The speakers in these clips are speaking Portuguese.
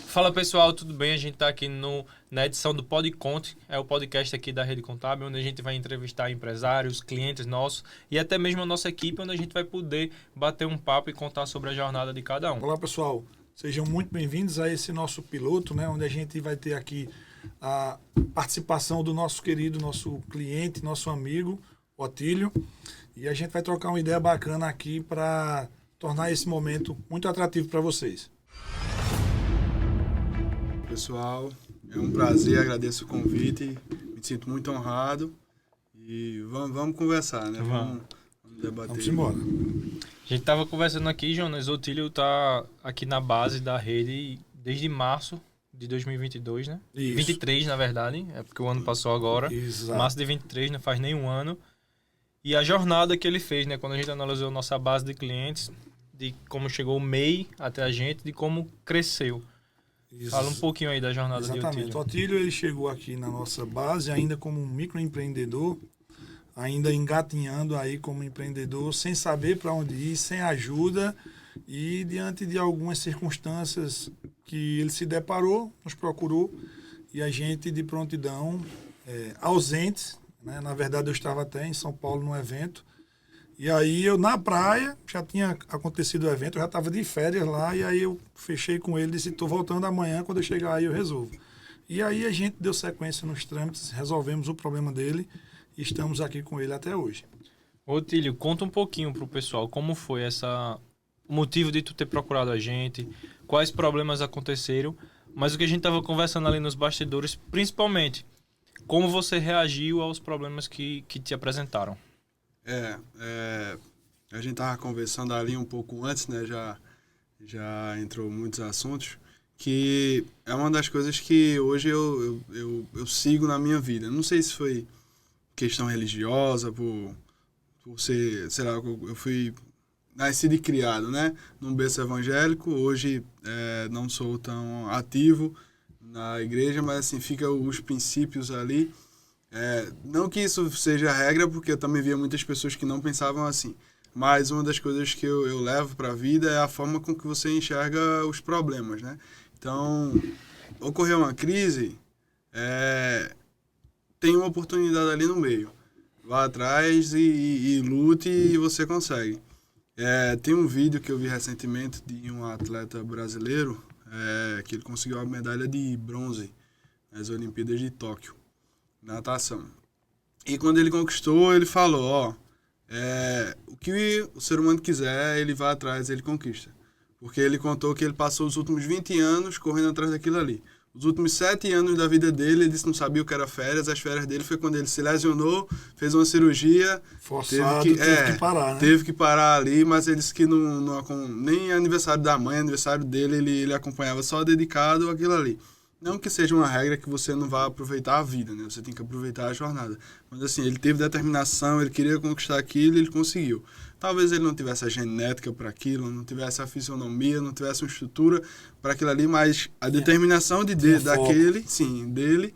Fala pessoal, tudo bem? A gente está aqui na edição do PodConte, é o podcast aqui da Rede Contábil, onde a gente vai entrevistar empresários, clientes nossos e até mesmo a nossa equipe, onde a gente vai poder bater um papo e contar sobre a jornada de cada um. Olá pessoal, sejam muito bem-vindos a esse nosso piloto, né, onde a gente vai ter aqui a participação do nosso querido, nosso cliente, nosso amigo, Otílio, e a gente vai trocar uma ideia bacana aqui para tornar esse momento muito atrativo para vocês. Pessoal, é um prazer, agradeço o convite, me sinto muito honrado e vamos conversar, né? Vamos debater. Vamos embora. A gente estava conversando aqui, Jonas, o Otílio está aqui na base da rede desde março de 2022, né? Isso. 23, na verdade, é porque o ano passou agora. Exato. Março de 23, não faz nem um ano. E a jornada que ele fez, né? Quando a gente analisou nossa base de clientes, de como chegou o MEI até a gente, de como cresceu. Fala um pouquinho aí da jornada de Exatamente. Otílio. O Otílio, ele chegou aqui na nossa base ainda como um microempreendedor, ainda engatinhando aí como empreendedor, sem saber para onde ir, sem ajuda e diante de algumas circunstâncias que ele se deparou, nos procurou e a gente de prontidão, ausentes, né? Na verdade eu estava até em São Paulo num evento e aí eu na praia, já tinha acontecido o evento, eu já estava de férias lá e aí eu fechei com ele e disse, estou voltando amanhã, quando eu chegar aí eu resolvo. E aí a gente deu sequência nos trâmites, resolvemos o problema dele e estamos aqui com ele até hoje. Otílio, conta um pouquinho pro pessoal como foi o motivo de tu ter procurado a gente, quais problemas aconteceram, mas o que a gente estava conversando ali nos bastidores, principalmente, como você reagiu aos problemas que te apresentaram. A gente estava conversando ali um pouco antes, né? Já entrou muitos assuntos, que é uma das coisas que hoje eu sigo na minha vida. Não sei se foi questão religiosa, por ser, sei lá, eu fui nascido e criado, né? Num berço evangélico, hoje não sou tão ativo na igreja, mas assim, fica os princípios ali. Não que isso seja a regra, porque eu também via muitas pessoas que não pensavam assim. Mas uma das coisas que eu levo para a vida é a forma com que você enxerga os problemas, né? Então, ocorreu uma crise, tem uma oportunidade ali no meio. Vá atrás e lute e você consegue. Tem um vídeo que eu vi recentemente de um atleta brasileiro que ele conseguiu a medalha de bronze nas Olimpíadas de Tóquio, natação. E quando ele conquistou, ele falou, o que o ser humano quiser, ele vai atrás, ele conquista. Porque ele contou que ele passou os últimos 20 anos correndo atrás daquilo ali. Os últimos 7 anos da vida dele, ele disse que não sabia o que era férias. As férias dele foi quando ele se lesionou, fez uma cirurgia. Forçado, teve que parar, né? Teve que parar ali, mas ele disse que nem aniversário da mãe, aniversário dele, ele acompanhava só dedicado àquilo ali. Não que seja uma regra que você não vá aproveitar a vida, né? Você tem que aproveitar a jornada. Mas assim, ele teve determinação, ele queria conquistar aquilo e ele conseguiu. Talvez ele não tivesse a genética para aquilo, não tivesse a fisionomia, não tivesse uma estrutura para aquilo ali, mas a determinação dele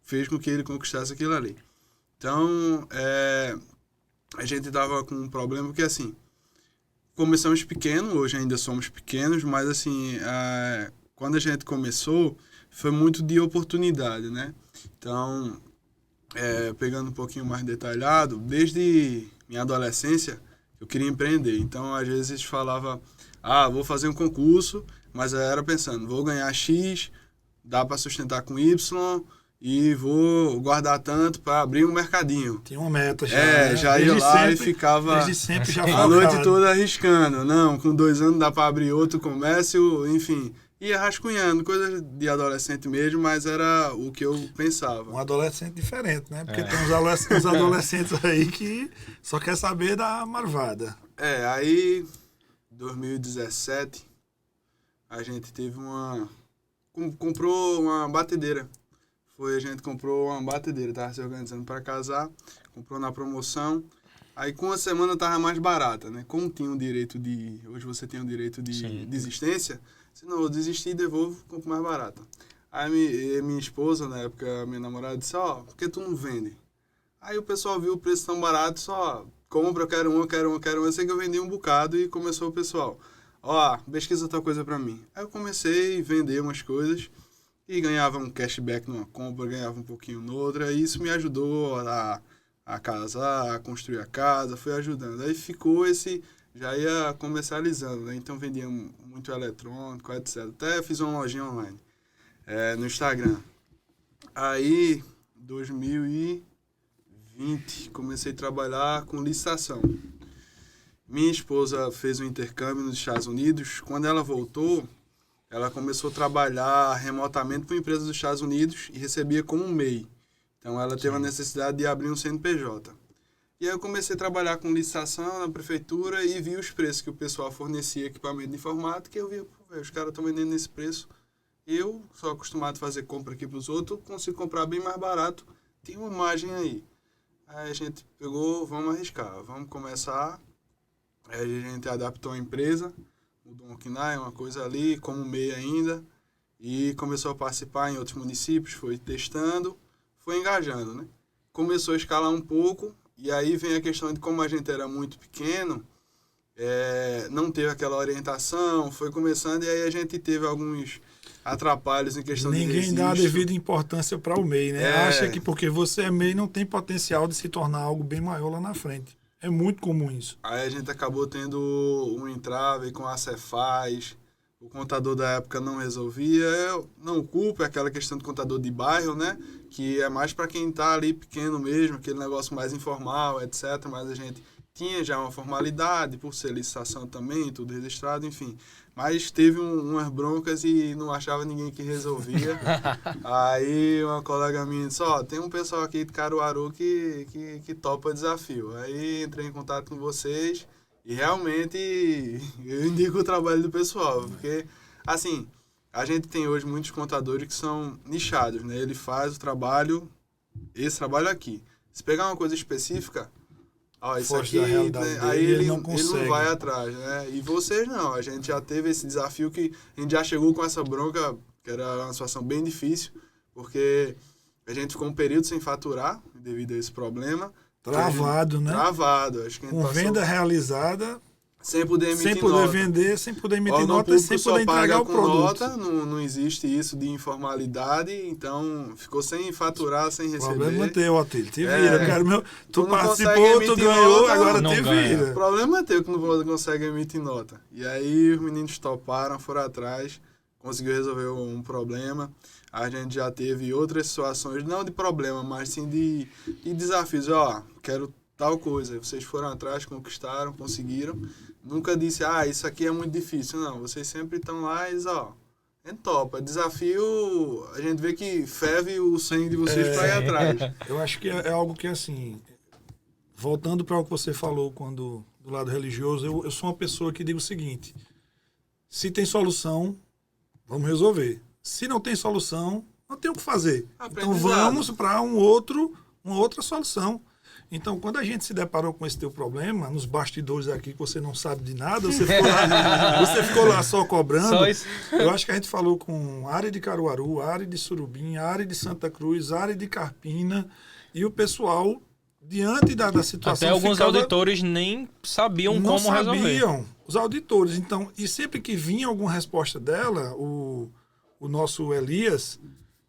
fez com que ele conquistasse aquilo ali. Então, a gente estava com um problema porque assim, começamos pequeno, hoje ainda somos pequenos, mas assim, quando a gente começou, foi muito de oportunidade, né? Então, pegando um pouquinho mais detalhado, desde minha adolescência, eu queria empreender. Então, às vezes, falava, vou fazer um concurso, mas eu era pensando, vou ganhar X, dá para sustentar com Y e vou guardar tanto para abrir um mercadinho. Tinha uma meta já. Já ia lá e ficava desde sempre já a noite toda arriscando. Não, com 2 anos dá para abrir outro comércio, enfim. Ia rascunhando, coisa de adolescente mesmo, mas era o que eu pensava. Um adolescente diferente, né? Porque tem uns adolescentes aí que só quer saber da marvada. Aí, 2017, a gente teve comprou uma batedeira. A gente comprou uma batedeira, tava se organizando para casar, comprou na promoção. Aí com a semana tava mais barata, né? Como tinha o direito hoje você tem o direito de desistência, se não, eu desisti e devolvo, compro mais barata. Aí minha esposa, na época, minha namorada, disse, por que tu não vende? Aí o pessoal viu o preço tão barato, compra, eu quero uma. Eu sei que eu vendi um bocado e começou o pessoal. ó, pesquisa tal coisa pra mim. Aí eu comecei a vender umas coisas e ganhava um cashback numa compra, ganhava um pouquinho noutra, e isso me ajudou a casar, a construir a casa, foi ajudando. Aí ficou já ia comercializando, né? Então vendia muito eletrônico, etc. Até fiz uma lojinha online, no Instagram. Aí, 2020, comecei a trabalhar com licitação. Minha esposa fez um intercâmbio nos Estados Unidos. Quando ela voltou, ela começou a trabalhar remotamente para uma empresa dos Estados Unidos e recebia como um MEI. Então, ela teve a necessidade de abrir um CNPJ. E aí eu comecei a trabalhar com licitação na prefeitura e vi os preços que o pessoal fornecia equipamento de informática, e eu vi, os caras estão vendendo nesse preço. Eu, sou acostumado a fazer compra aqui para os outros, consigo comprar bem mais barato, tem uma margem aí. Aí a gente pegou, vamos arriscar, vamos começar. Aí a gente adaptou a empresa, mudou um KNAI, uma coisa ali, como MEI ainda, e começou a participar em outros municípios, foi testando, foi engajando, né? Começou a escalar um pouco, e aí vem a questão de como a gente era muito pequeno, não teve aquela orientação, foi começando, e aí a gente teve alguns atrapalhos em questão de Ninguém registro. dá a devida importância para o MEI, né? Acha que porque você é MEI não tem potencial de se tornar algo bem maior lá na frente. É muito comum isso. Aí a gente acabou tendo um entrave com a Cefaz, o contador da época não resolvia. Eu não culpo, é aquela questão do contador de bairro, né? Que é mais para quem está ali pequeno mesmo, aquele negócio mais informal, etc. Mas a gente tinha já uma formalidade, por ser licitação também, tudo registrado, enfim. Mas teve umas broncas e não achava ninguém que resolvia. Aí uma colega minha disse, tem um pessoal aqui de Caruaru que topa desafio. Aí entrei em contato com vocês e realmente eu indico o trabalho do pessoal. Porque, assim, a gente tem hoje muitos contadores que são nichados, né? Ele faz esse trabalho aqui. Se pegar uma coisa específica... isso aqui, né? Aí ele não vai atrás, né? E vocês não, a gente já teve esse desafio que a gente já chegou com essa bronca, que era uma situação bem difícil, porque a gente ficou um período sem faturar devido a esse problema. Travado, né? Travado. Acho que a gente com venda realizada, sem poder emitir sem poder nota. Vender, sem poder emitir órgão nota, público sem só poder entregar o com produto. Nota, não existe isso de informalidade, então ficou sem faturar, sem receber. O problema é teu, Otílio. Te vira, cara. Tu não participou, tu ganhou, nota, agora não te ganha. vira. O problema é teu que não consegue emitir nota. E aí os meninos toparam, foram atrás, conseguiu resolver um problema. A gente já teve outras situações, não de problema, mas sim de desafios. Quero tal coisa. Vocês foram atrás, conquistaram, conseguiram. Nunca disse, isso aqui é muito difícil. Não, vocês sempre estão lá e topa. Desafio, a gente vê que ferve o sangue de vocês para ir atrás. Eu acho que é algo que, assim, voltando para o que você falou do lado religioso, eu sou uma pessoa que digo o seguinte, se tem solução, vamos resolver. Se não tem solução, não tem o que fazer. Então vamos para uma outra solução. Então, quando a gente se deparou com esse teu problema, nos bastidores aqui, que você não sabe de nada, você ficou lá só cobrando. Só isso. Eu acho que a gente falou com a área de Caruaru, a área de Surubim, a área de Santa Cruz, a área de Carpina, e o pessoal, diante da situação... Até alguns auditores nem sabiam como resolver. Não sabiam, os auditores. Então, e sempre que vinha alguma resposta dela, o nosso Elias,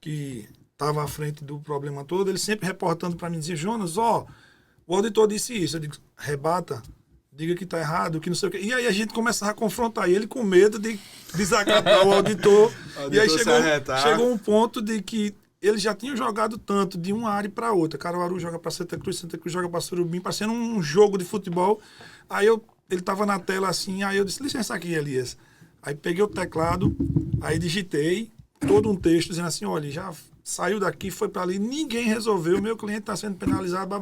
que estava à frente do problema todo, ele sempre reportando para mim, dizia, Jonas, o auditor disse isso. Eu digo, rebata, diga que está errado, que não sei o quê. E aí a gente começava a confrontar ele com medo de desacatar o auditor. E aí chegou um ponto de que eles já tinham jogado tanto de uma área para outra. Caruaru joga para Santa Cruz joga para Surubim, parecendo um jogo de futebol. Aí ele estava na tela assim, aí eu disse, licença aqui, Elias. Aí peguei o teclado, aí digitei todo um texto dizendo assim, olha, já... saiu daqui, foi para ali, ninguém resolveu, meu cliente está sendo penalizado,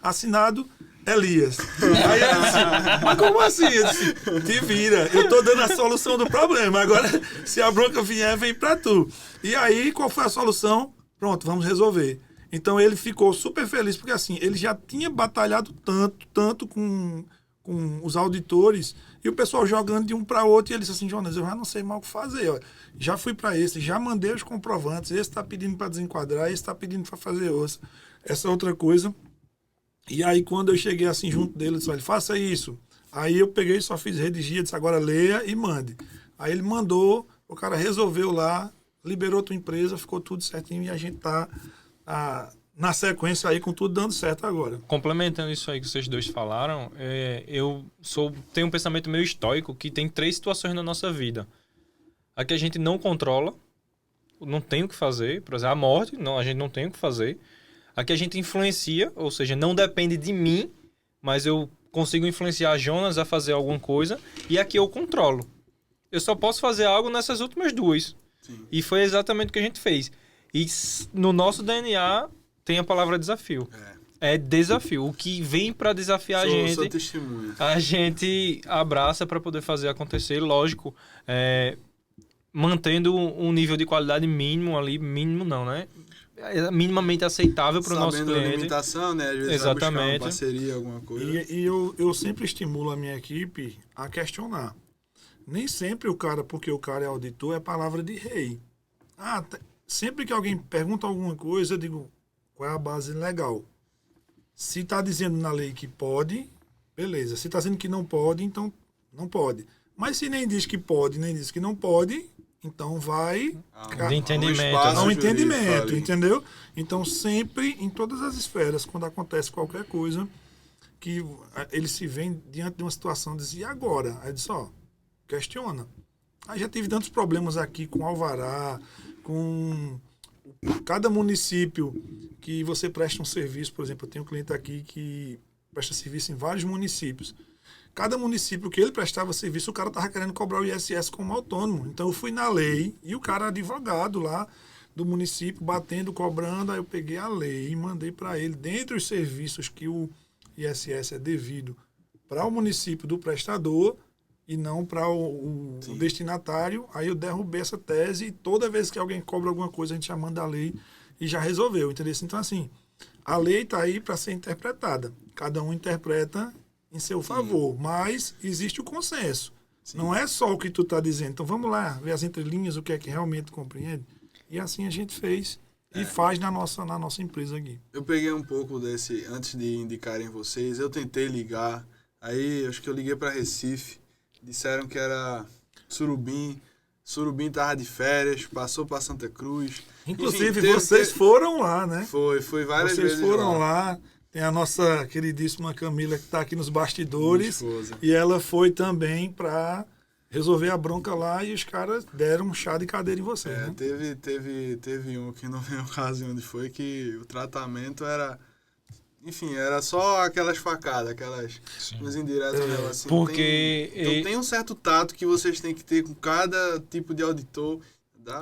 assinado Elias. Aí eu disse, mas como assim? Eu disse, te vira, eu tô dando a solução do problema, agora se a bronca vier, vem para tu. E aí, qual foi a solução? Pronto, vamos resolver. Então ele ficou super feliz, porque assim, ele já tinha batalhado tanto com os auditores, e o pessoal jogando de um para outro, e ele disse assim, Jonas, eu já não sei mais o que fazer, ó. Já fui para esse, já mandei os comprovantes, esse está pedindo para desenquadrar, esse está pedindo para fazer essa outra coisa. E aí, quando eu cheguei assim junto dele, eu disse, olha, faça isso, Aí eu peguei, só fiz redigir, disse agora leia e mande. Aí ele mandou, o cara resolveu lá, liberou tua empresa, ficou tudo certinho e a gente tá na sequência aí com tudo dando certo agora. Complementando isso aí que vocês dois falaram, tenho um pensamento meio estoico que tem 3 situações na nossa vida. A que a gente não controla, não tem o que fazer, por exemplo, a morte, não, a gente não tem o que fazer. A que a gente influencia, ou seja, não depende de mim, mas eu consigo influenciar Jonas a fazer alguma coisa, e a que eu controlo. Eu só posso fazer algo nessas últimas 2. Sim. E foi exatamente o que a gente fez. E no nosso DNA tem a palavra desafio. É desafio. O que vem para desafiar Sou testemunha. a gente abraça para poder fazer acontecer, lógico, mantendo um nível de qualidade mínimo ali, mínimo não, né? Minimamente aceitável para o nosso cliente. Sabendo a limitação, né? Às vezes Exatamente. vai buscar uma parceria, alguma coisa. E eu sempre estimulo a minha equipe a questionar. Nem sempre o cara, porque o cara é auditor, é palavra de rei. Sempre que alguém pergunta alguma coisa, eu digo, qual é a base legal? Se está dizendo na lei que pode, beleza. Se está dizendo que não pode, então não pode. Mas se nem diz que pode, nem diz que não pode, então vai... De entendimento. Há um entendimento, entendeu? Então sempre, em todas as esferas, quando acontece qualquer coisa, que ele se vê diante de uma situação, diz, e agora? Aí diz, questiona. Aí já tive tantos problemas aqui com alvará, com cada município que você presta um serviço. Por exemplo, eu tenho um cliente aqui que presta serviço em vários municípios. Cada município que ele prestava serviço, o cara estava querendo cobrar o ISS como autônomo. Então eu fui na lei e o cara advogado lá do município, batendo, cobrando. Aí eu peguei a lei e mandei para ele, dentre os serviços que o ISS é devido para o município do prestador e não para o destinatário. Aí eu derrubei essa tese e toda vez que alguém cobra alguma coisa, a gente já manda a lei e já resolveu, entendeu? Então, assim, a lei está aí para ser interpretada. Cada um interpreta em seu favor, mas existe o consenso. Sim. Não é só o que tu está dizendo. Então, vamos lá, ver as entrelinhas, o que é que realmente compreende. E assim a gente fez e faz na nossa empresa aqui. Eu peguei um pouco desse, antes de indicarem vocês, eu tentei ligar, aí acho que eu liguei para Recife, disseram que era Surubim tava de férias, passou para Santa Cruz. Inclusive, enfim, vocês foram lá, né? Foi várias vezes. Vocês foram lá. Tem a nossa queridíssima Camila que está aqui nos bastidores. E ela foi também para resolver a bronca lá e os caras deram um chá de cadeira em vocês, né? Teve um que não vem ao caso onde foi, que o tratamento era... Enfim, era só aquelas facadas, aquelas coisas indiretas. Assim, porque... Então tem um certo tato que vocês têm que ter com cada tipo de auditor.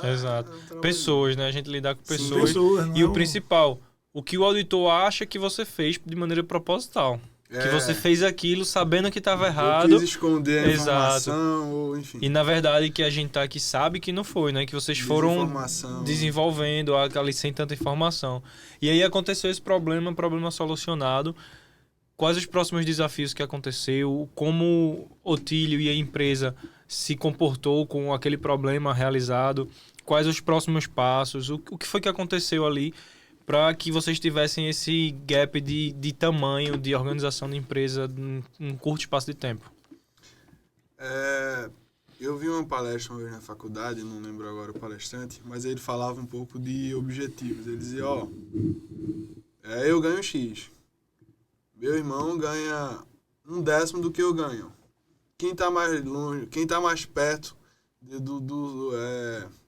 Exato. Pessoas, né? A gente lidar com pessoas. Sim, pessoas, e o principal, o que o auditor acha que você fez de maneira proposital. Que você fez aquilo sabendo que estava errado. Ou quis esconder a informação, ou enfim. E na verdade que a gente tá aqui sabe que não foi, né? Que vocês foram desenvolvendo ali sem tanta informação. E aí aconteceu esse problema solucionado. Quais os próximos desafios que aconteceu? Como Otílio e a empresa se comportou com aquele problema realizado? Quais os próximos passos? O que foi que aconteceu ali para que vocês tivessem esse gap de tamanho, de organização da empresa num curto espaço de tempo? Eu vi uma palestra uma vez na faculdade, não lembro agora o palestrante, mas ele falava um pouco de objetivos. Ele dizia, eu ganho X. Meu irmão ganha 1/10 do que eu ganho. Quem está mais longe, quem está mais perto de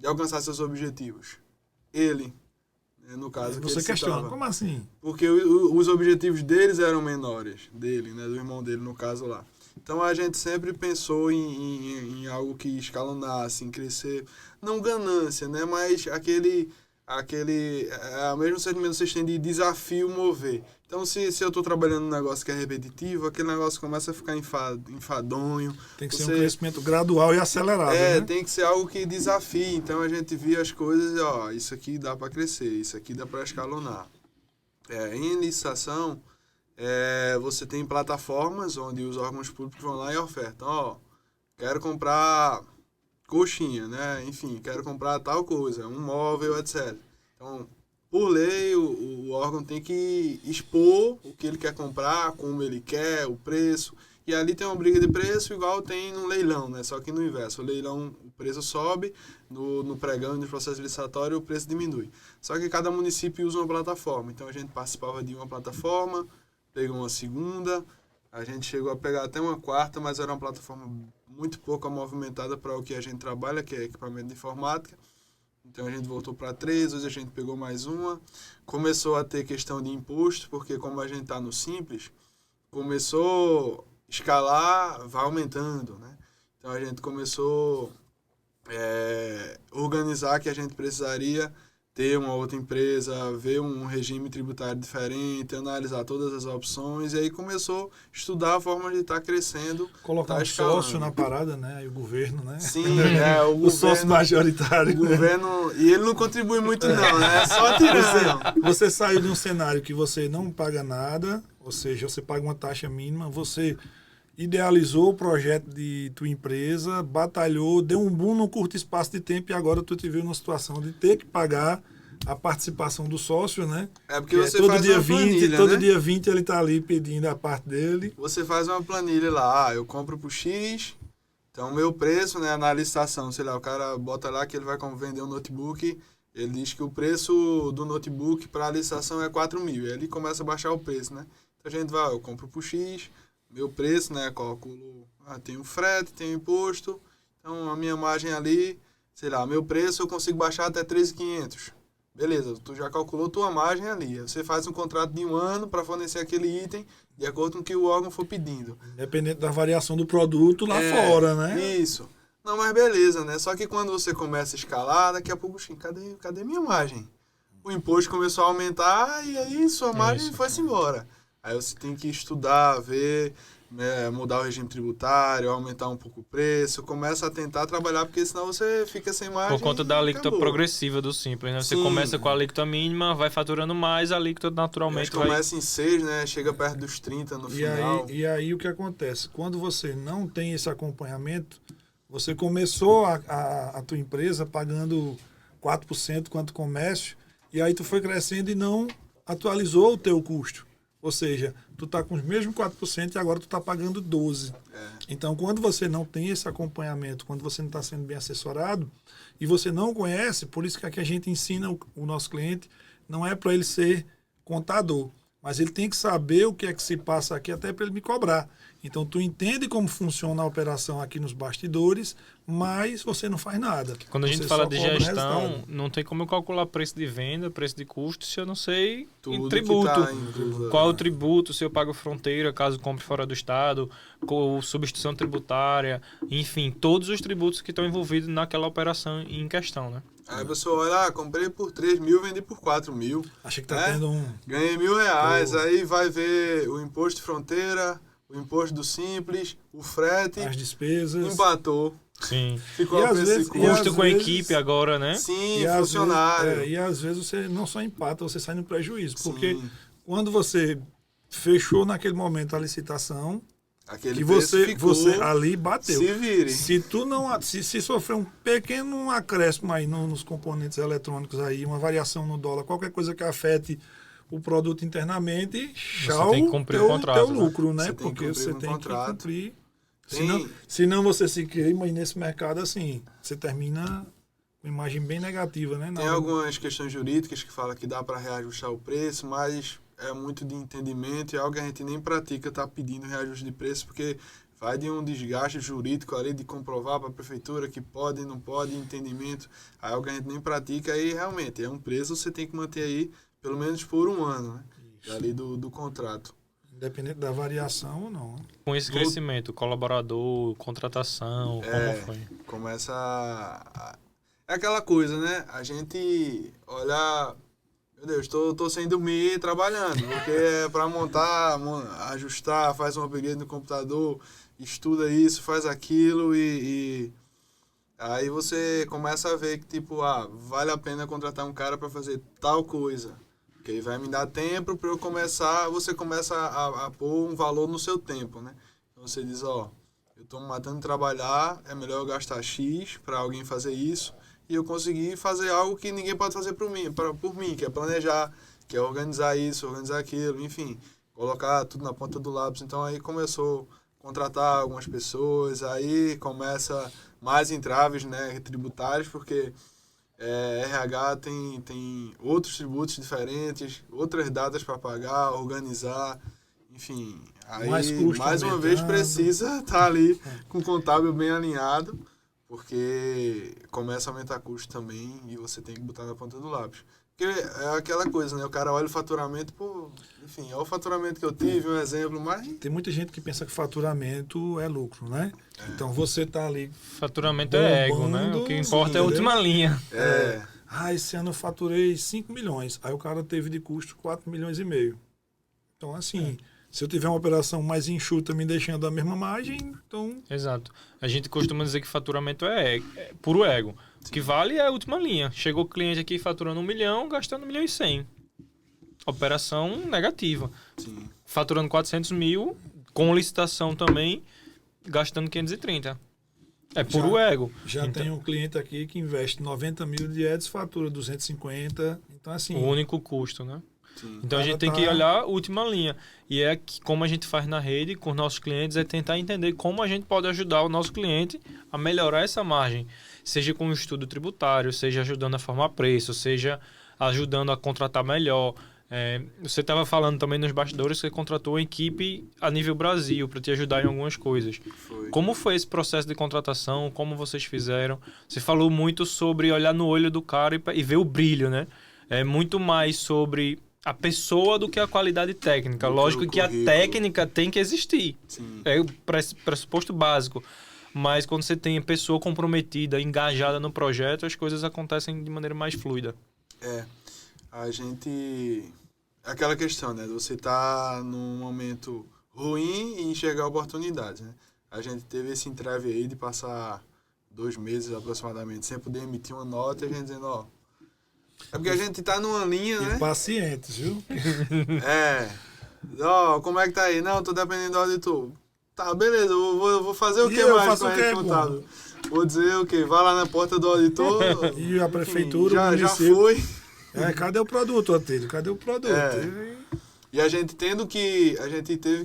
alcançar seus objetivos? Ele. No caso, você questiona, como assim? Porque os objetivos deles eram menores, dele, né, do irmão dele, no caso lá. Então a gente sempre pensou em algo que escalonasse, em crescer, não ganância, né, mas aquele mesmo sentimento que vocês têm de desafio mover. Então se eu estou trabalhando num negócio que é repetitivo, aquele negócio começa a ficar enfadonho. Tem que ser um crescimento gradual e acelerado, né? Tem que ser algo que desafie. Então a gente via as coisas e, isso aqui dá para crescer, isso aqui dá para escalonar. Em licitação, você tem plataformas onde os órgãos públicos vão lá e ofertam, quero comprar coxinha, né? Enfim, quero comprar tal coisa, um móvel, etc. Então, por lei, o órgão tem que expor o que ele quer comprar, como ele quer, o preço. e ali tem uma briga de preço igual tem no leilão, né? Só que no inverso, o leilão, o preço sobe, no pregão e no processo licitatório o preço diminui. Só que cada município usa uma plataforma, então a gente participava de uma plataforma, pegou uma segunda, a gente chegou a pegar até uma quarta, mas era uma plataforma muito pouco movimentada para o que a gente trabalha, que é equipamento de informática. Então a gente voltou para 3, hoje a gente pegou mais uma. Começou a ter questão de imposto, porque como a gente está no Simples, começou a escalar, vai aumentando, né? Então a gente começou a organizar que a gente precisaria ter uma outra empresa, ver um regime tributário diferente, analisar todas as opções, e aí começou a estudar a forma de estar crescendo. Colocar um sócio na parada, né? E o governo, né? Sim, o sócio majoritário. O governo, e ele não contribui muito não, né? Só tirando. Você saiu de um cenário que você não paga nada, ou seja, você paga uma taxa mínima, você idealizou o projeto de tua empresa, batalhou, deu um boom num curto espaço de tempo e agora tu te viu numa situação de ter que pagar a participação do sócio, né? É porque você todo faz dia uma 20, planilha, todo né? dia 20 ele tá ali pedindo a parte dele. Você faz uma planilha lá, eu compro por X, então o meu preço, né, na licitação, sei lá, o cara bota lá que ele vai vender um notebook, ele diz que o preço do notebook para a licitação é 4.000, e aí ele começa a baixar o preço, né? Então a gente vai, eu compro por X, meu preço, né, calculo, tem o frete, tem o imposto, então a minha margem ali, sei lá, meu preço eu consigo baixar até 13.500. Beleza, tu já calculou tua margem ali. Você faz um contrato de 1 ano para fornecer aquele item de acordo com o que o órgão for pedindo. Independente da variação do produto lá fora, né? Isso. Não, mas beleza, né? Só que quando você começa a escalar, daqui a pouco, cadê minha margem? O imposto começou a aumentar e aí sua margem foi-se embora. Aí você tem que estudar, ver, né, mudar o regime tributário, aumentar um pouco o preço, começa a tentar trabalhar, porque senão você fica sem margem. Por conta da alíquota progressiva do Simples, né? Você começa com a alíquota mínima, vai faturando mais, a alíquota naturalmente vai... Começa em 6, né? Chega perto dos 30 no final. E aí o que acontece? Quando você não tem esse acompanhamento, você começou a tua empresa pagando 4% quanto comércio, e aí tu foi crescendo e não atualizou o teu custo. Ou seja, tu está com os mesmos 4% e agora tu está pagando 12%. Então, quando você não tem esse acompanhamento, quando você não está sendo bem assessorado e você não conhece, por isso que aqui a gente ensina o nosso cliente, não é para ele ser contador, mas ele tem que saber o que é que se passa aqui até para ele me cobrar. Então, tu entende como funciona a operação aqui nos bastidores, mas você não faz nada. Quando a gente fala de gestão, não tem como eu calcular preço de venda, preço de custo, se eu não sei em tributo. Qual é o tributo, se eu pago fronteira, caso compre fora do estado, substituição tributária, enfim, todos os tributos que estão envolvidos naquela operação em questão, né? Aí a pessoa olha, comprei por 3.000, vendi por 4.000. Acha que tá tendo um... Ganhei R$1.000, aí vai ver o imposto de fronteira, o imposto do Simples, o frete, as despesas, empatou. Sim. Ficou a preço custo com a equipe agora, né? Sim, funcionário. E às vezes você não só empata, você sai no prejuízo. Porque quando você fechou naquele momento a licitação, aquele que você ali bateu. Se vire. Se tu não se sofrer um pequeno acréscimo aí nos componentes eletrônicos aí, uma variação no dólar, qualquer coisa que afete o produto internamente, tchau, tem que cumprir o contrato, teu lucro, né? Você porque você tem contrato. que cumprir. Senão você se queima, e nesse mercado, assim, você termina com uma imagem bem negativa, né? Tem algumas questões jurídicas que falam que dá para reajustar o preço, mas é muito de entendimento e é algo que a gente nem pratica, tá pedindo reajuste de preço, porque vai de um desgaste jurídico ali de comprovar para a prefeitura que pode, não pode, entendimento, é algo que a gente nem pratica e realmente é um preço você tem que manter aí pelo menos por 1 ano, né? Ali do contrato. Independente da variação ou não. Com esse crescimento, colaborador, contratação, como foi? Começa é aquela coisa, né? A gente olha... Meu Deus, tô sem dormir trabalhando, porque é para montar, ajustar, faz um upgrade no computador, estuda isso, faz aquilo e aí você começa a ver que, tipo, vale a pena contratar um cara para fazer tal coisa. Porque aí vai me dar tempo para eu começar, você começa a pôr um valor no seu tempo, né? Então você diz, eu estou me matando de trabalhar, é melhor eu gastar X para alguém fazer isso e eu conseguir fazer algo que ninguém pode fazer por mim, que é planejar, que é organizar isso, organizar aquilo, enfim, colocar tudo na ponta do lápis. Então aí começou contratar algumas pessoas, aí começa mais entraves, né, tributários, porque RH tem outros tributos diferentes, outras datas para pagar, organizar, enfim. Aí, mais uma vez, precisa estar ali com o contábil bem alinhado, porque começa a aumentar custo também e você tem que botar na ponta do lápis. Porque é aquela coisa, né? O cara olha o faturamento, pô, enfim, olha o faturamento que eu tive, um exemplo, mas... Tem muita gente que pensa que faturamento é lucro, né? Então você tá ali... Faturamento é ego, né? O que importa é a última linha. Esse ano eu faturei 5 milhões. Aí o cara teve de custo 4 milhões e meio. Então, assim... Se eu tiver uma operação mais enxuta me deixando a mesma margem, então... Exato. A gente costuma dizer que faturamento é puro ego. O que vale é a última linha. Chegou o cliente aqui faturando 1 milhão, gastando 1 milhão e 100. Operação negativa. Sim. Faturando 400 mil, com licitação também, gastando 530. É puro ego. Já tem um cliente aqui que investe 90 mil de ads, fatura 250. Então, assim... O único custo, né? Sim. Então a gente tem que olhar a última linha. E é que, como a gente faz na rede com os nossos clientes, é tentar entender como a gente pode ajudar o nosso cliente a melhorar essa margem. Seja com um estudo tributário, seja ajudando a formar preço, seja ajudando a contratar melhor. Você estava falando também nos bastidores que você contratou uma equipe a nível Brasil para te ajudar em algumas coisas. Como foi esse processo de contratação? Como vocês fizeram? Você falou muito sobre olhar no olho do cara e ver o brilho, né? É muito mais sobre a pessoa do que a qualidade técnica. Lógico que a técnica tem que existir. Sim. É o pressuposto básico. Mas quando você tem a pessoa comprometida, engajada no projeto, as coisas acontecem de maneira mais fluida. A gente... Aquela questão, né? Você tá num momento ruim e enxergar oportunidades, né? A gente teve esse entrave aí de passar 2 meses aproximadamente sem poder emitir uma nota e a gente dizendo, ó... É porque a gente tá numa linha, né? Pacientes, viu? Como é que tá aí? Não, tô dependendo do auditor. Tá, beleza, eu vou fazer o que mais com a rede contábil? Vou dizer o quê? Vai lá na porta do auditor. E a prefeitura, já foi. Cadê o produto, Otílio? Cadê o produto? E a gente teve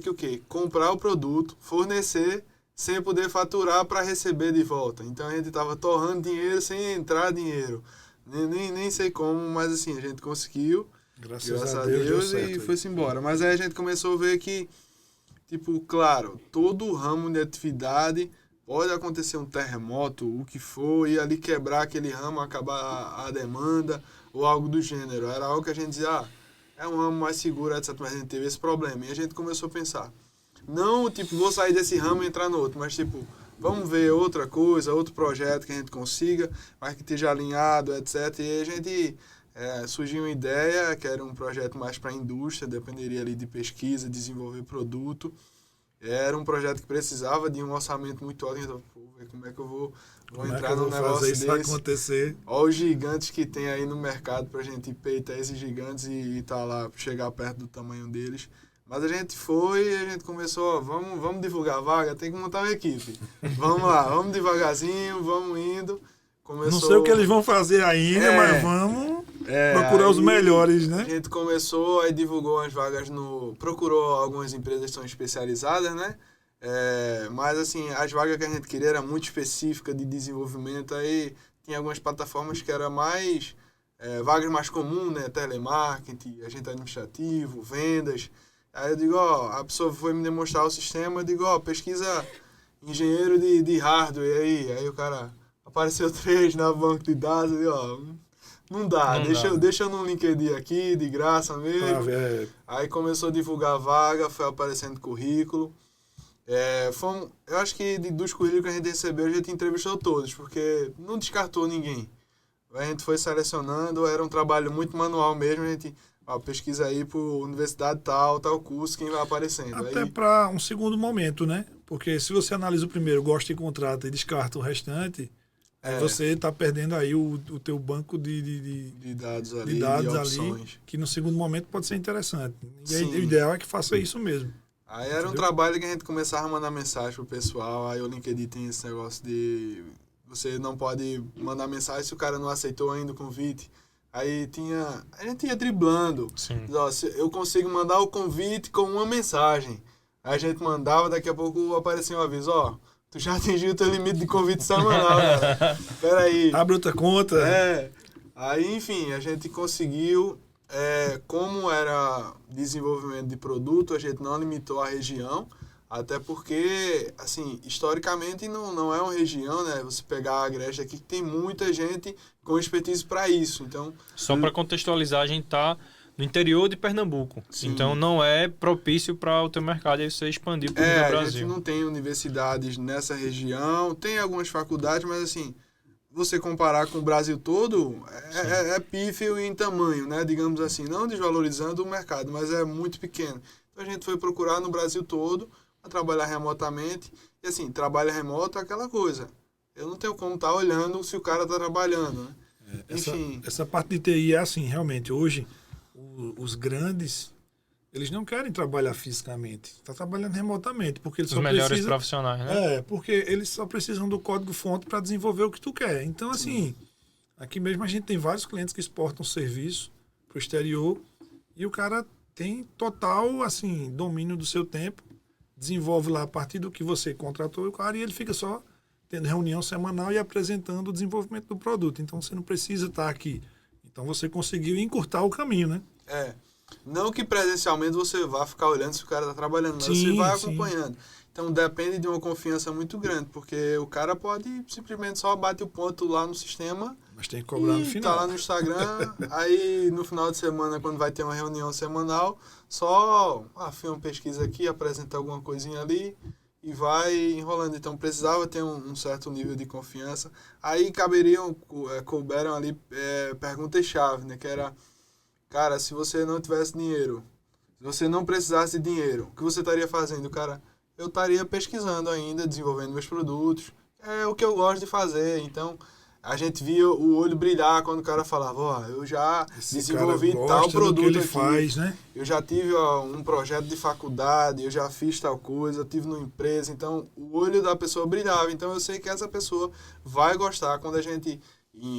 que o quê? Comprar o produto, fornecer, sem poder faturar para receber de volta. Então a gente tava torrando dinheiro sem entrar dinheiro. Nem sei como, mas assim, a gente conseguiu. Graças a Deus e foi-se embora. Mas aí a gente começou a ver que, tipo, claro, todo ramo de atividade pode acontecer um terremoto, o que for, e ali quebrar aquele ramo, acabar a demanda ou algo do gênero. Era algo que a gente dizia, é um ramo mais seguro, etc. Mas a gente teve esse problema. E a gente começou a pensar, não, tipo, vou sair desse ramo e entrar no outro, mas, tipo, vamos ver outra coisa, outro projeto que a gente consiga, mas que esteja alinhado, etc. E aí a gente surgiu uma ideia, que era um projeto mais para a indústria, dependeria ali de pesquisa, desenvolver produto. Era um projeto que precisava de um orçamento muito alto. Então, como é que eu vou entrar num negócio desse? Fazer isso acontecer? Olha os gigantes que tem aí no mercado para a gente peitar esses gigantes e tá lá, chegar perto do tamanho deles. Mas a gente foi e a gente começou, vamos divulgar a vaga, tem que montar uma equipe. Vamos lá, vamos devagarzinho, vamos indo. Não sei o que eles vão fazer ainda, mas vamos procurar os melhores, né? A gente começou, aí divulgou as vagas procurou algumas empresas que são especializadas, né? Mas assim, as vagas que a gente queria eram muito específicas de desenvolvimento, aí tinha algumas plataformas que eram mais, vagas mais comuns, né? Telemarketing, agente administrativo, vendas. Aí eu digo, a pessoa foi me demonstrar o sistema, eu digo, pesquisa engenheiro de hardware aí o cara apareceu 3 na banco de dados, eu digo, não dá, deixa eu no LinkedIn aqui, de graça mesmo. Aí começou a divulgar a vaga, foi aparecendo currículo. Eu acho que dos currículos que a gente recebeu, a gente entrevistou todos, porque não descartou ninguém. A gente foi selecionando, era um trabalho muito manual mesmo, a gente... pesquisa aí por universidade tal curso, quem vai aparecendo. Até para um segundo momento, né? Porque se você analisa o primeiro, gosta e contrata e descarta o restante, você está perdendo aí o teu banco de dados ali, de opções. Que no segundo momento pode ser interessante. E aí, o ideal é que faça isso mesmo. Aí era um trabalho que a gente começava a mandar mensagem pro pessoal, aí o LinkedIn tem esse negócio de... Você não pode mandar mensagem se o cara não aceitou ainda o convite. Aí a gente ia driblando. Sim. Eu consigo mandar o convite com uma mensagem. Aí a gente mandava, daqui a pouco aparecia um aviso, ó, tu já atingiu o teu limite de convite semanal, cara. Peraí. Abre outra conta. Aí, enfim, a gente conseguiu, como era desenvolvimento de produto, a gente não limitou a região, até porque, assim, historicamente não é uma região, né? Você pegar a Agreste aqui, que tem muita gente com expertise para isso. Então, só para contextualizar, a gente tá no interior de Pernambuco. Sim. Então não é propício para o teu mercado e você expandir para o Brasil. A gente não tem universidades nessa região, tem algumas faculdades, mas assim, você comparar com o Brasil todo, é pífio em tamanho, né? Digamos assim, não desvalorizando o mercado, mas é muito pequeno. Então a gente foi procurar no Brasil todo para trabalhar remotamente. E assim, trabalho remoto é aquela coisa. Eu não tenho como estar olhando se o cara está trabalhando, né? Enfim. Essa parte de TI é assim, realmente. Hoje, os grandes, eles não querem trabalhar fisicamente. Está trabalhando remotamente, porque eles Os só melhores precisam... profissionais, né? Porque eles só precisam do código-fonte para desenvolver o que tu quer. Então, assim, aqui mesmo a gente tem vários clientes que exportam serviço para o exterior e o cara tem total, assim, domínio do seu tempo, desenvolve lá a partir do que você contratou o cara e ele fica só tendo reunião semanal e apresentando o desenvolvimento do produto. Então, você não precisa estar aqui. Então, você conseguiu encurtar o caminho, né? Não que presencialmente você vá ficar olhando se o cara está trabalhando, mas você vai acompanhando. Então, depende de uma confiança muito grande, porque o cara pode simplesmente só bater o ponto lá no sistema, mas tem que cobrar no final. Tá lá no Instagram, aí no final de semana, quando vai ter uma reunião semanal, só filma uma pesquisa aqui, apresenta alguma coisinha ali e vai enrolando. Então, precisava ter um certo nível de confiança. Aí couberam ali perguntas-chave, né? Que era, cara, se você não tivesse dinheiro, se você não precisasse de dinheiro, o que você estaria fazendo, cara? Eu estaria pesquisando ainda, desenvolvendo meus produtos. É o que eu gosto de fazer. Então, a gente via o olho brilhar quando o cara falava, eu já desenvolvi tal produto que ele aqui. faz, né? Eu já tive um projeto de faculdade, eu já fiz tal coisa, eu tive numa empresa. Então, o olho da pessoa brilhava. Então, eu sei que essa pessoa vai gostar quando a gente...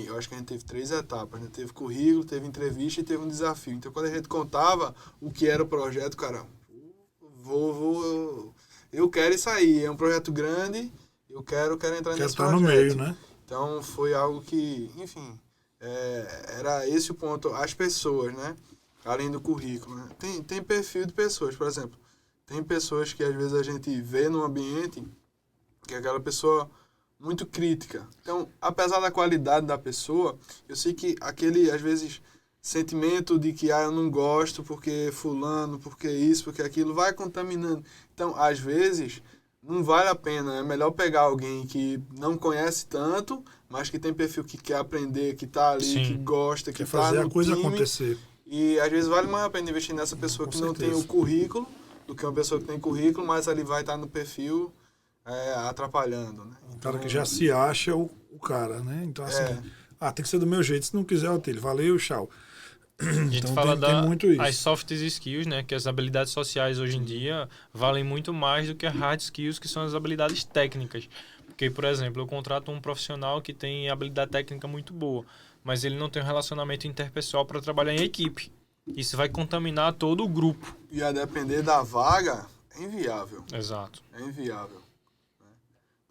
Eu acho que a gente teve 3 etapas, né? Teve currículo, teve entrevista e teve um desafio. Então, quando a gente contava o que era o projeto, cara, eu quero isso aí. É um projeto grande, eu quero entrar nesse projeto. No meio, né? Então, foi algo que, enfim, era esse o ponto. As pessoas, né? Além do currículo, né? Tem perfil de pessoas, por exemplo. Tem pessoas que, às vezes, a gente vê no ambiente que é aquela pessoa muito crítica. Então, apesar da qualidade da pessoa, eu sei que aquele, às vezes, sentimento de que eu não gosto porque fulano, porque isso, porque aquilo, vai contaminando. Então, às vezes, não vale a pena. É melhor pegar alguém que não conhece tanto, mas que tem perfil que quer aprender, que está ali, Sim. que gosta, que está no fazer a coisa time. Acontecer. E, às vezes, vale mais a pena investir nessa pessoa que não tem o currículo do que uma pessoa que tem currículo, mas ali vai estar no perfil atrapalhando, né? O cara que já se acha o cara, né? Então, assim, tem que ser do meu jeito. Se não quiser, valeu, tchau. A gente então, fala das soft skills, né? Que as habilidades sociais hoje em dia valem muito mais do que as hard skills, que são as habilidades técnicas. Porque, por exemplo, eu contrato um profissional que tem habilidade técnica muito boa, mas ele não tem um relacionamento interpessoal para trabalhar em equipe. Isso vai contaminar todo o grupo. E a depender da vaga, é inviável. Exato. É inviável.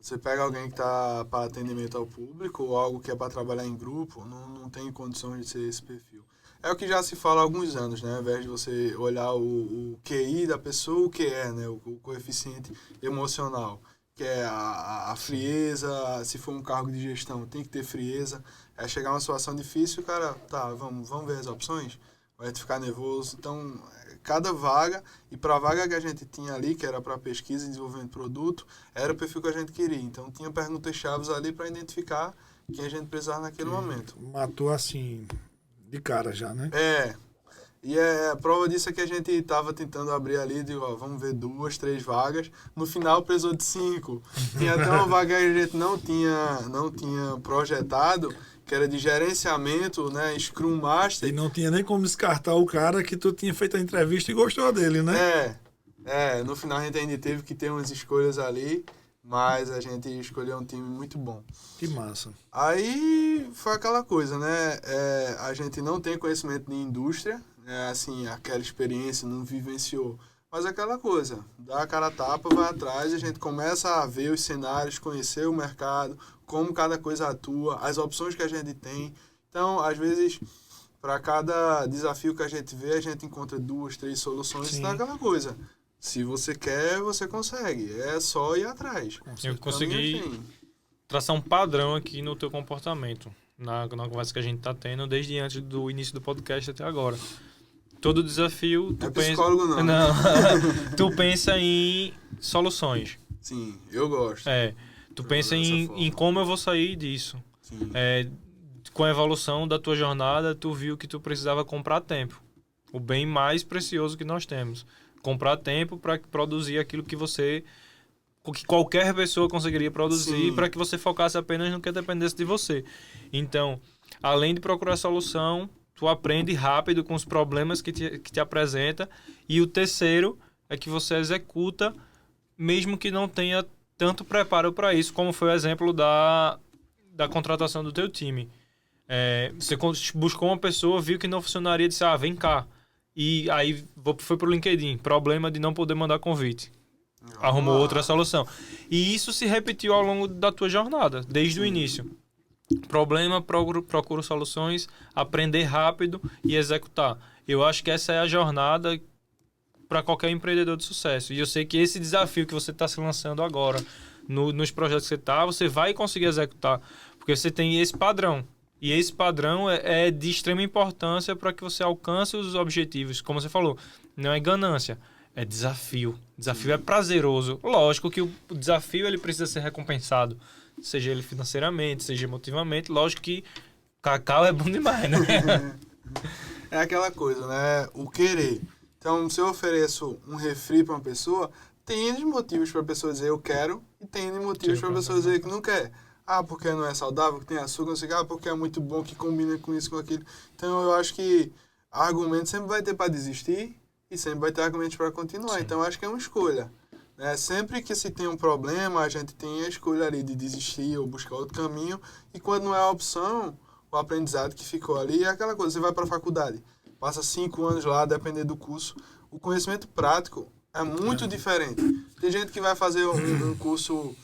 Você pega alguém que está para atendimento ao público ou algo que é para trabalhar em grupo, não tem condições de ser esse perfil. É o que já se fala há alguns anos, né? Ao invés de você olhar o QI da pessoa, o QE, né? O coeficiente emocional, que é a frieza. Se for um cargo de gestão, tem que ter frieza. É chegar uma situação difícil, o cara, vamos ver as opções? Vai ficar nervoso. Então, cada vaga, e para a vaga que a gente tinha ali, que era para pesquisa e desenvolvimento de produto, era o perfil que a gente queria. Então, tinha perguntas-chave ali para identificar quem a gente precisava naquele momento. Matou assim, de cara já, né? E a prova disso é que a gente estava tentando abrir ali, vamos ver 2, 3 vagas. No final, precisou de 5. Tinha até uma vaga que a gente não tinha projetado, que era de gerenciamento, né, Scrum Master. E não tinha nem como descartar o cara que tu tinha feito a entrevista e gostou dele, né? No final a gente ainda teve que ter umas escolhas ali, mas a gente escolheu um time muito bom. Que massa. Aí foi aquela coisa, né, a gente não tem conhecimento de indústria, assim, aquela experiência, não vivenciou, Mas é aquela coisa, dá a cara a tapa, vai atrás, e a gente começa a ver os cenários, conhecer o mercado, como cada coisa atua, as opções que a gente tem. Então, às vezes, para cada desafio que a gente vê, a gente encontra 2, 3 soluções. Sim. Então é aquela coisa. Se você quer, você consegue. É só ir atrás. Eu consegui traçar um padrão aqui no teu comportamento, na conversa que a gente tá tendo, desde antes do início do podcast até agora. Todo desafio, tu pensa... psicólogo não. Não. Tu pensa em soluções. Sim, eu gosto. Tu pensa em como eu vou sair disso. Sim. Com a evolução da tua jornada, tu viu que tu precisava comprar tempo. O bem mais precioso que nós temos. Comprar tempo para produzir aquilo que qualquer pessoa conseguiria produzir, para que você focasse apenas no que dependesse de você. Então, além de procurar solução, tu aprende rápido com os problemas que te apresenta. E o terceiro é que você executa, mesmo que não tenha tanto preparo para isso, como foi o exemplo da contratação do teu time. Você buscou uma pessoa, viu que não funcionaria, disse, vem cá. E aí foi pro LinkedIn, problema de não poder mandar convite. Arrumou outra solução. E isso se repetiu ao longo da tua jornada, desde o início. Problema, procuro soluções, aprender rápido e executar. Eu acho que essa é a jornada para qualquer empreendedor de sucesso. E eu sei que esse desafio que você está se lançando agora, nos projetos que você vai conseguir executar, porque você tem esse padrão. E esse padrão é de extrema importância para que você alcance os objetivos. Como você falou, não é ganância, é desafio. Desafio é prazeroso. Lógico que o desafio ele precisa ser recompensado, seja ele financeiramente, seja emotivamente. Lógico que cacau é bom demais, né? É aquela coisa, né? O querer. Então, se eu ofereço um refri para uma pessoa, tem N motivos para a pessoa dizer eu quero e tem N motivos para a pessoa dizer que não quer. Porque não é saudável, que tem açúcar, não sei o que, porque é muito bom, que combina com isso, com aquilo. Então, eu acho que argumento sempre vai ter para desistir e sempre vai ter argumentos para continuar. Sim. Então, eu acho que é uma escolha. Né? Sempre que se tem um problema, a gente tem a escolha ali de desistir ou buscar outro caminho. E quando não é a opção, o aprendizado que ficou ali é aquela coisa. Você vai para a faculdade, passa 5 anos lá, depender do curso. O conhecimento prático é muito diferente. Tem gente que vai fazer um curso...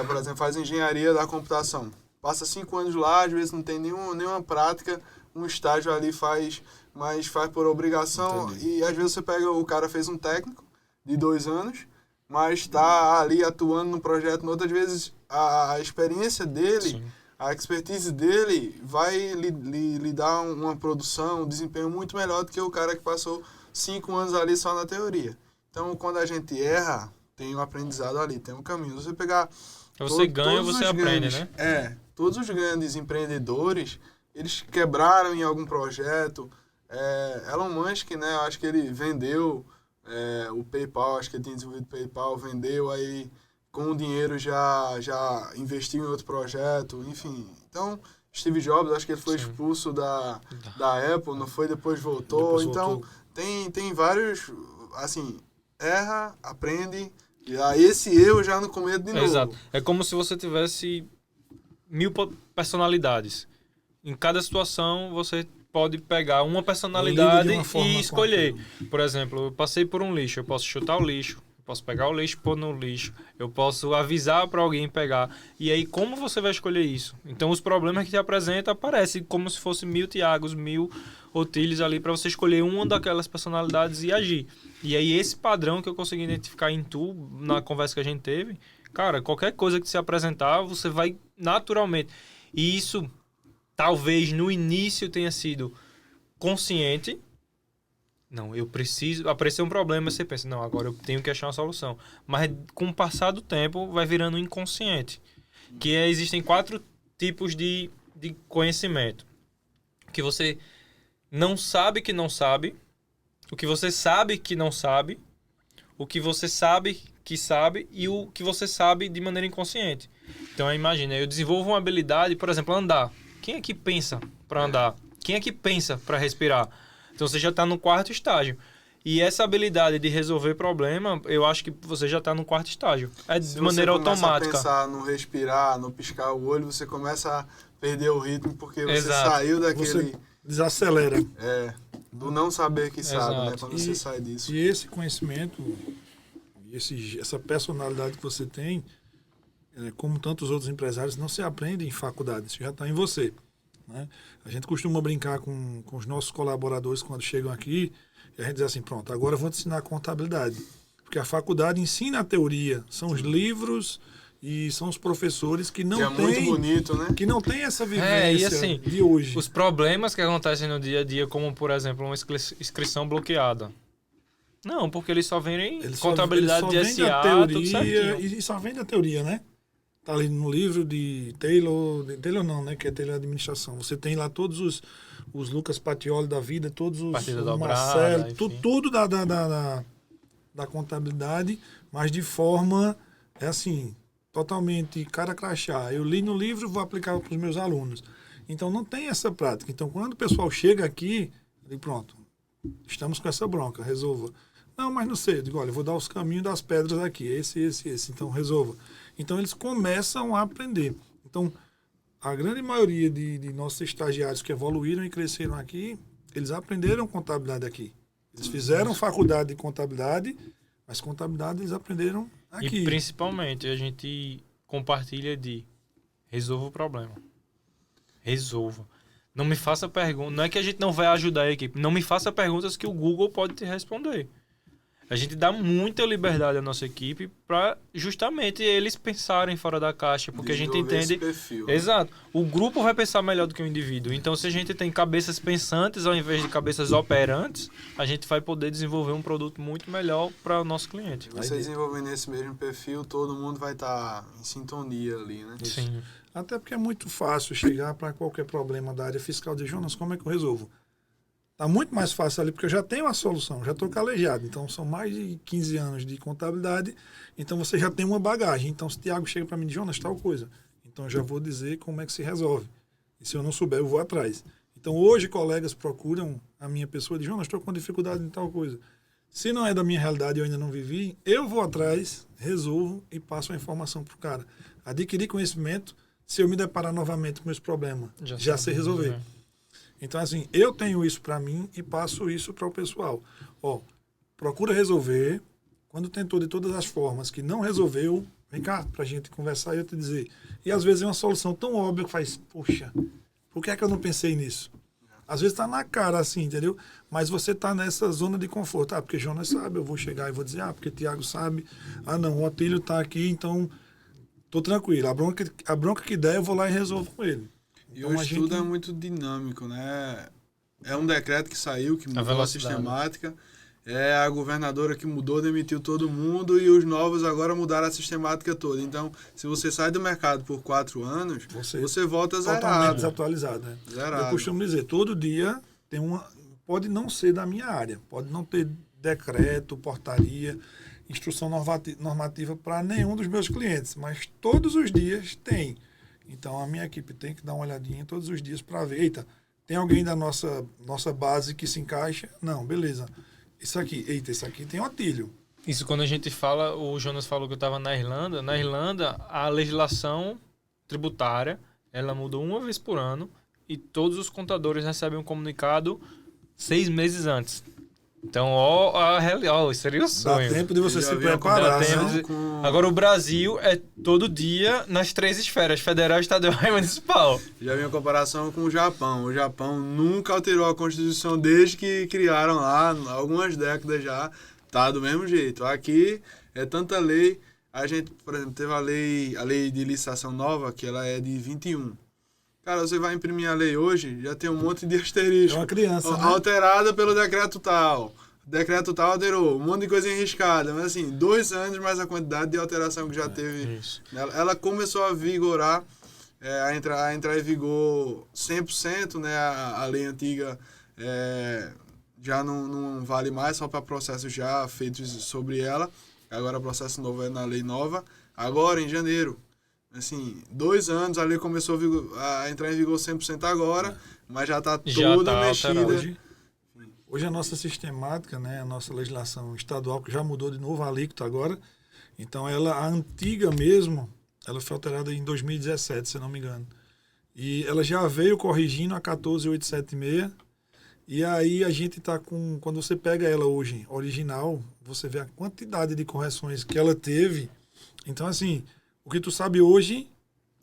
por exemplo, faz engenharia da computação. Passa 5 anos lá, às vezes não tem nenhuma prática, um estágio ali faz, mas faz por obrigação. Entendi. E às vezes você pega, o cara fez um técnico de 2 anos, mas está ali atuando no projeto. Outras vezes a experiência dele, sim, a expertise dele vai lhe dar uma produção, um desempenho muito melhor do que o cara que passou 5 anos ali só na teoria. Então, quando a gente erra, tem um aprendizado ali, tem um caminho. Você pegar... Você ganha ou você aprende, né? Todos os grandes empreendedores, eles quebraram em algum projeto. Elon Musk, né? Acho que ele vendeu o PayPal, acho que ele tinha desenvolvido o PayPal, vendeu, aí com o dinheiro já investiu em outro projeto, enfim. Então, Steve Jobs, acho que ele foi expulso da Apple, não foi? Depois voltou. Então, tem vários, assim, erra, aprende... E aí esse erro já não cometo de novo. Exato. É como se você tivesse 1000 personalidades. Em cada situação, você pode pegar uma personalidade e escolher. Por exemplo, eu passei por um lixo, eu posso chutar o lixo, eu posso pegar o lixo e pôr no lixo, eu posso avisar para alguém pegar. E aí, como você vai escolher isso? Então, os problemas que te apresenta aparecem como se fosse 1000 Tiagos, 1000 Otílios ali para você escolher uma daquelas personalidades e agir. E aí, esse padrão que eu consegui identificar em tu, na conversa que a gente teve, cara, qualquer coisa que se apresentar, você vai naturalmente. E isso, talvez no início tenha sido consciente. Não, eu preciso... Apareceu um problema, você pensa, não, agora eu tenho que achar uma solução. Mas com o passar do tempo, vai virando inconsciente. Que existem 4 tipos de conhecimento. Que você não sabe que não sabe, o que você sabe que não sabe, o que você sabe que sabe e o que você sabe de maneira inconsciente. Então, imagina, eu desenvolvo uma habilidade, por exemplo, andar. Quem é que pensa para andar? Quem é que pensa para respirar? Então, você já está no 4º estágio. E essa habilidade de resolver problema, eu acho que você já está no 4º estágio. É de maneira automática. Se você começa a pensar no respirar, no piscar o olho, você começa a perder o ritmo porque você saiu daquele... Você desacelera. Do não saber que sabe, né? Exato. Quando você sai disso. E esse conhecimento, essa personalidade que você tem, como tantos outros empresários, não se aprende em faculdade, isso já está em você. Né? A gente costuma brincar com os nossos colaboradores quando chegam aqui, e a gente diz assim, pronto, agora eu vou te ensinar contabilidade. Porque a faculdade ensina a teoria, são os livros e são os professores que não Que é muito têm, bonito, né? que não tem essa vivência e assim, de hoje. os problemas que acontecem no dia a dia, como por exemplo uma inscrição bloqueada. Não, porque eles só vendem contabilidade de vende a SA, tudo teoria certinho. e só vende a teoria, né? Tá ali no livro de Taylor não, né? Que é Taylor Administração. Você tem lá todos os Lucas Patioli da vida, todos os Partida o dobrada, Marcelo, enfim. tudo da contabilidade, mas de forma, assim, totalmente cara crachá. Eu li no livro e vou aplicar para os meus alunos. Então não tem essa prática. Então quando o pessoal chega aqui, eu digo, pronto, estamos com essa bronca, resolva. Não, mas não sei. Eu digo, olha, eu vou dar os caminhos das pedras aqui, esse. Então resolva. Então eles começam a aprender. Então a grande maioria de nossos estagiários que evoluíram e cresceram aqui, eles aprenderam contabilidade aqui. Eles fizeram faculdade de contabilidade, mas contabilidade eles aprenderam aqui. E principalmente a gente compartilha de resolva o problema. Resolva. Não me faça perguntas. Não é que a gente não vai ajudar a equipe. Não me faça perguntas que o Google pode te responder. A gente dá muita liberdade à nossa equipe para justamente eles pensarem fora da caixa, porque a gente entende... Esse perfil, né? Exato. O grupo vai pensar melhor do que o indivíduo. Então, se a gente tem cabeças pensantes ao invés de cabeças operantes, a gente vai poder desenvolver um produto muito melhor para o nosso cliente. Você desenvolvendo esse mesmo perfil, todo mundo vai estar em sintonia ali, né? Sim. Até porque é muito fácil chegar para qualquer problema da área fiscal de Jonas, como é que eu resolvo? Está muito mais fácil ali, porque eu já tenho a solução, já estou calejado. Então, são mais de 15 anos de contabilidade, então você já tem uma bagagem. Então, se o Tiago chega para mim e diz, Jonas, tal coisa, então eu já vou dizer como é que se resolve. E se eu não souber, eu vou atrás. Então, hoje, colegas procuram a minha pessoa e dizem, Jonas, estou com dificuldade em tal coisa. Se não é da minha realidade e eu ainda não vivi, eu vou atrás, resolvo e passo a informação para o cara. Adquirir conhecimento, se eu me deparar novamente com esse problema, já sei resolver. Então, assim, eu tenho isso para mim e passo isso para o pessoal. Ó, procura resolver. Quando tentou de todas as formas que não resolveu, vem cá para a gente conversar e eu te dizer. E às vezes é uma solução tão óbvia que faz, poxa, por que é que eu não pensei nisso? Às vezes está na cara assim, entendeu? Mas você está nessa zona de conforto. Ah, porque Jonas sabe, eu vou chegar e vou dizer, porque Tiago sabe. Ah, não, o Otílio está aqui, então estou tranquilo. A bronca que der, eu vou lá e resolvo com ele. E hoje tudo é muito dinâmico, né? É um decreto que saiu, que mudou a sistemática. É a governadora que mudou, demitiu todo mundo e os novos agora mudaram a sistemática toda. Então, se você sai do mercado por 4 anos, você volta zerado. Totalmente desatualizado, né? Zerado. Eu costumo dizer, todo dia tem pode não ser da minha área, pode não ter decreto, portaria, instrução normativa para nenhum dos meus clientes, mas todos os dias tem. Então, a minha equipe tem que dar uma olhadinha todos os dias para ver, eita, tem alguém da nossa base que se encaixa? Não, beleza. Isso aqui tem Otílio. Isso quando a gente fala, o Jonas falou que eu estava na Irlanda. Na Irlanda, a legislação tributária, ela mudou uma vez por ano e todos os contadores recebem um comunicado 6 meses antes. Então, isso seria o sonho. Dá tempo de você se preparar, né? Agora, o Brasil é todo dia nas 3 esferas, federal, estadual e municipal. Já vi uma comparação com o Japão. O Japão nunca alterou a Constituição desde que criaram lá, algumas décadas já. Tá do mesmo jeito. Aqui é tanta lei. A gente, por exemplo, teve a lei de licitação nova, que ela é de 21. Cara, você vai imprimir a lei hoje, já tem um monte de asterisco. É uma criança, né? Alterada pelo decreto tal. Decreto tal alterou. Um monte de coisa enriscada. Mas assim, 2 anos mais a quantidade de alteração que já teve. Isso. Ela começou a vigorar, a entrar em vigor 100%, né? A lei antiga já não vale mais, só para processos já feitos sobre ela. Agora o processo novo é na lei nova. Agora, em janeiro. Assim, 2 anos, a lei começou a entrar em vigor 100% agora, mas já está toda mexida. Hoje a nossa sistemática, né, a nossa legislação estadual, que já mudou de novo a alíquota agora, então a antiga mesmo, ela foi alterada em 2017, se não me engano. E ela já veio corrigindo a 14876, E aí a gente está com... Quando você pega ela hoje, original, você vê a quantidade de correções que ela teve. Então, assim, o que tu sabe hoje,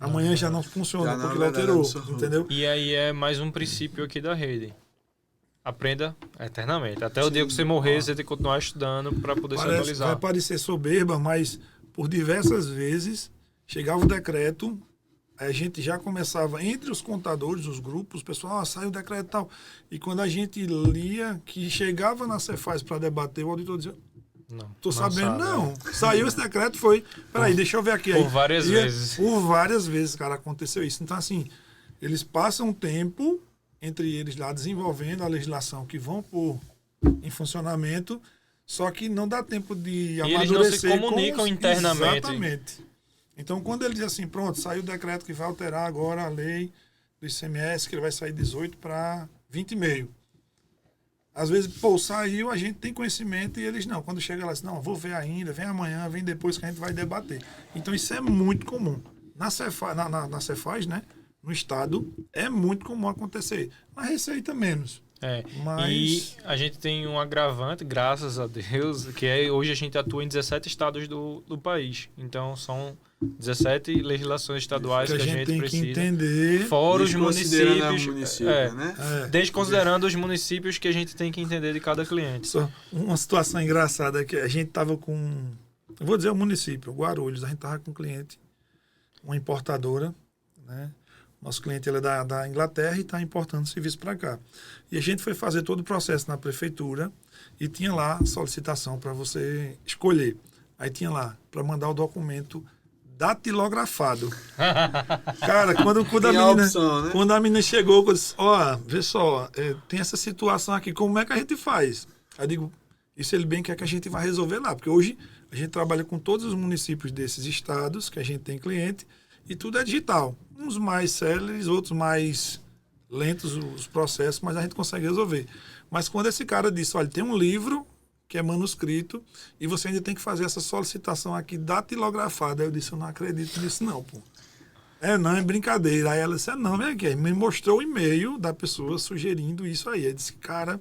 amanhã já não funciona, Já não, porque ele verdade, alterou, absoluta. entendeu? E aí é mais um princípio aqui da rede. Aprenda eternamente. Até o dia que você morrer, você tem que continuar estudando para poder se Vai atualizar. parecer soberba, mas por diversas vezes chegava o decreto, a gente já começava entre os contadores, os grupos, o pessoal, saiu o decreto e tal. E quando a gente lia, que chegava na Cefaz para debater, o auditor dizia, Não, tô sabendo, sabe, não. Saiu esse decreto, foi. Peraí, deixa eu ver aqui. Por Aí, várias vezes. Por várias vezes, cara, aconteceu isso. Então, assim, eles passam tempo entre eles lá desenvolvendo a legislação que vão pôr em funcionamento, só que não dá tempo de E eles não se amadurecer. comunicam internamente. Exatamente. Então, quando ele diz assim, pronto, saiu o decreto que vai alterar agora a lei do ICMS, que ele vai sair 18 para 20,5. Às vezes, pô, saiu, a gente tem conhecimento e eles não. Quando chega lá, assim, não, vou ver ainda, vem amanhã, vem depois que a gente vai debater. Então, isso é muito comum. Na Cefaz, né? No Estado, é muito comum acontecer. Na Receita, menos. É. Mas... E a gente tem um agravante, graças a Deus, que é hoje a gente atua em 17 estados do país. Então, são 17 legislações estaduais que a gente tem precisa. que entender. Fora os Desconsiderando municípios. o município, É, né? desconsiderando os municípios que a gente tem que entender de cada cliente. Só uma situação engraçada é que a gente estava com... Eu vou dizer o município, Guarulhos. A gente estava com um cliente, uma importadora, né? Nosso cliente ele é da Inglaterra e está importando serviço para cá. E a gente foi fazer todo o processo na prefeitura e tinha lá solicitação para você escolher. Aí tinha lá, para mandar o documento datilografado. Cara, quando a menina chegou, eu disse, ó, vê só, tem essa situação aqui, como é que a gente faz? Aí eu digo, isso ele bem quer que a gente vai resolver lá, porque hoje a gente trabalha com todos os municípios desses estados que a gente tem cliente e tudo é digital. Uns mais céleres, outros mais lentos os processos, mas a gente consegue resolver. Mas quando esse cara disse, olha, tem um livro que é manuscrito e você ainda tem que fazer essa solicitação aqui datilografada. Aí eu disse, eu não acredito nisso não, pô. Não, é brincadeira. Aí ela disse, não, vem aqui. Aí me mostrou o e-mail da pessoa sugerindo isso aí. Aí disse, cara...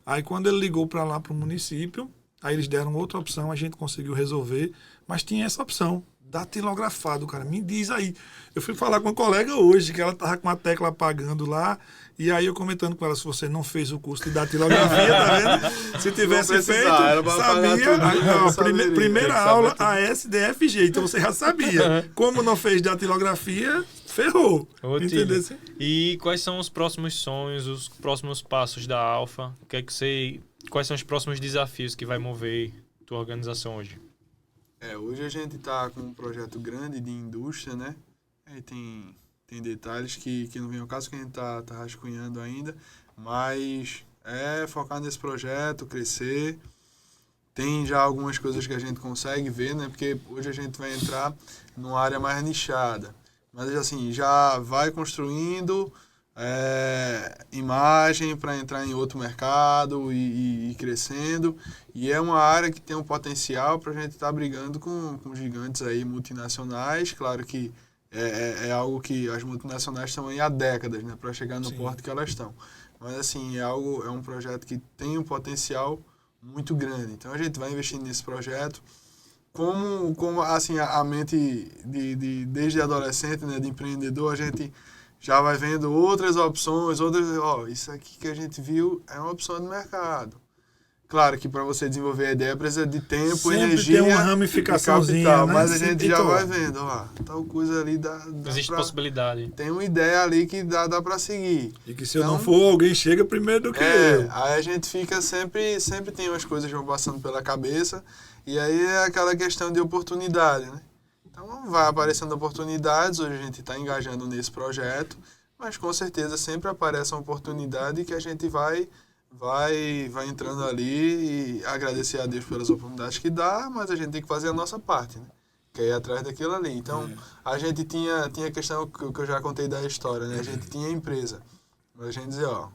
Aí quando ele ligou para lá, para o município, aí eles deram outra opção, a gente conseguiu resolver, mas tinha essa opção. Datilografado, cara. Me diz aí. Eu fui falar com uma colega hoje, que ela tava com a tecla apagando lá, e aí eu comentando com ela, se você não fez o curso de datilografia, tá vendo? Se tivesse feito, sabia. Primeira aula, a SDFG, então você já sabia. Como não fez datilografia, ferrou. Entendeu? E quais são os próximos sonhos, os próximos passos da Alfa? Quais são os próximos desafios que vai mover tua organização hoje? Hoje a gente está com um projeto grande de indústria, né? Aí tem detalhes que não vem ao caso, que a gente tá rascunhando ainda, mas focar nesse projeto, crescer. Tem já algumas coisas que a gente consegue ver, né? Porque hoje a gente vai entrar numa área mais nichada. Mas assim, já vai construindo imagem para entrar em outro mercado e crescendo. E é uma área que tem um potencial para a gente estar brigando com gigantes aí multinacionais. Claro que é algo que as multinacionais estão aí há décadas, né, para chegar no porto que elas estão. Mas assim, é um projeto que tem um potencial muito grande. Então a gente vai investir nesse projeto. Como assim, a mente desde adolescente, né, de empreendedor, a gente já vai vendo outras opções, isso aqui que a gente viu é uma opção de mercado. Claro que para você desenvolver a ideia precisa de tempo, sempre energia, tem uma ramificaçãozinha, capital, né? mas a gente já vai vendo, tal coisa ali existe possibilidade. Tem uma ideia ali que dá para seguir. E que se eu não for, alguém chega primeiro do que eu. Aí a gente fica sempre tem umas coisas que vão passando pela cabeça, e aí é aquela questão de oportunidade, né? Então vai aparecendo oportunidades, hoje a gente está engajando nesse projeto, mas com certeza sempre aparece uma oportunidade que a gente vai entrando ali e agradecer a Deus pelas oportunidades que dá, mas a gente tem que fazer a nossa parte, né? Que é ir atrás daquilo ali. Então, a gente tinha a questão que eu já contei da história, né? A gente tinha empresa, mas a gente dizia,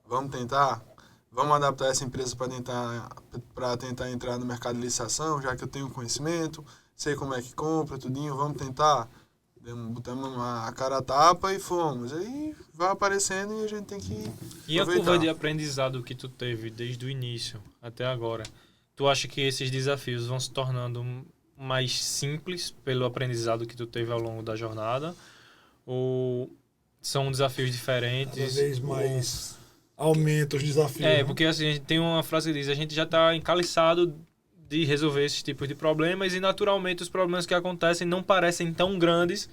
vamos tentar, vamos adaptar essa empresa para tentar entrar no mercado de licitação, já que eu tenho conhecimento, sei como é que compra, tudinho, vamos tentar. botamos a cara a tapa e fomos. Aí vai aparecendo e a gente tem que E a aproveitar. curva de aprendizado que tu teve desde o início até agora, tu acha que esses desafios vão se tornando mais simples pelo aprendizado que tu teve ao longo da jornada? Ou são desafios diferentes? Cada vez mais aumenta os desafios. É, né? porque assim, a gente tem uma frase que diz, a gente já está encaliçado de resolver esses tipos de problemas e naturalmente os problemas que acontecem não parecem tão grandes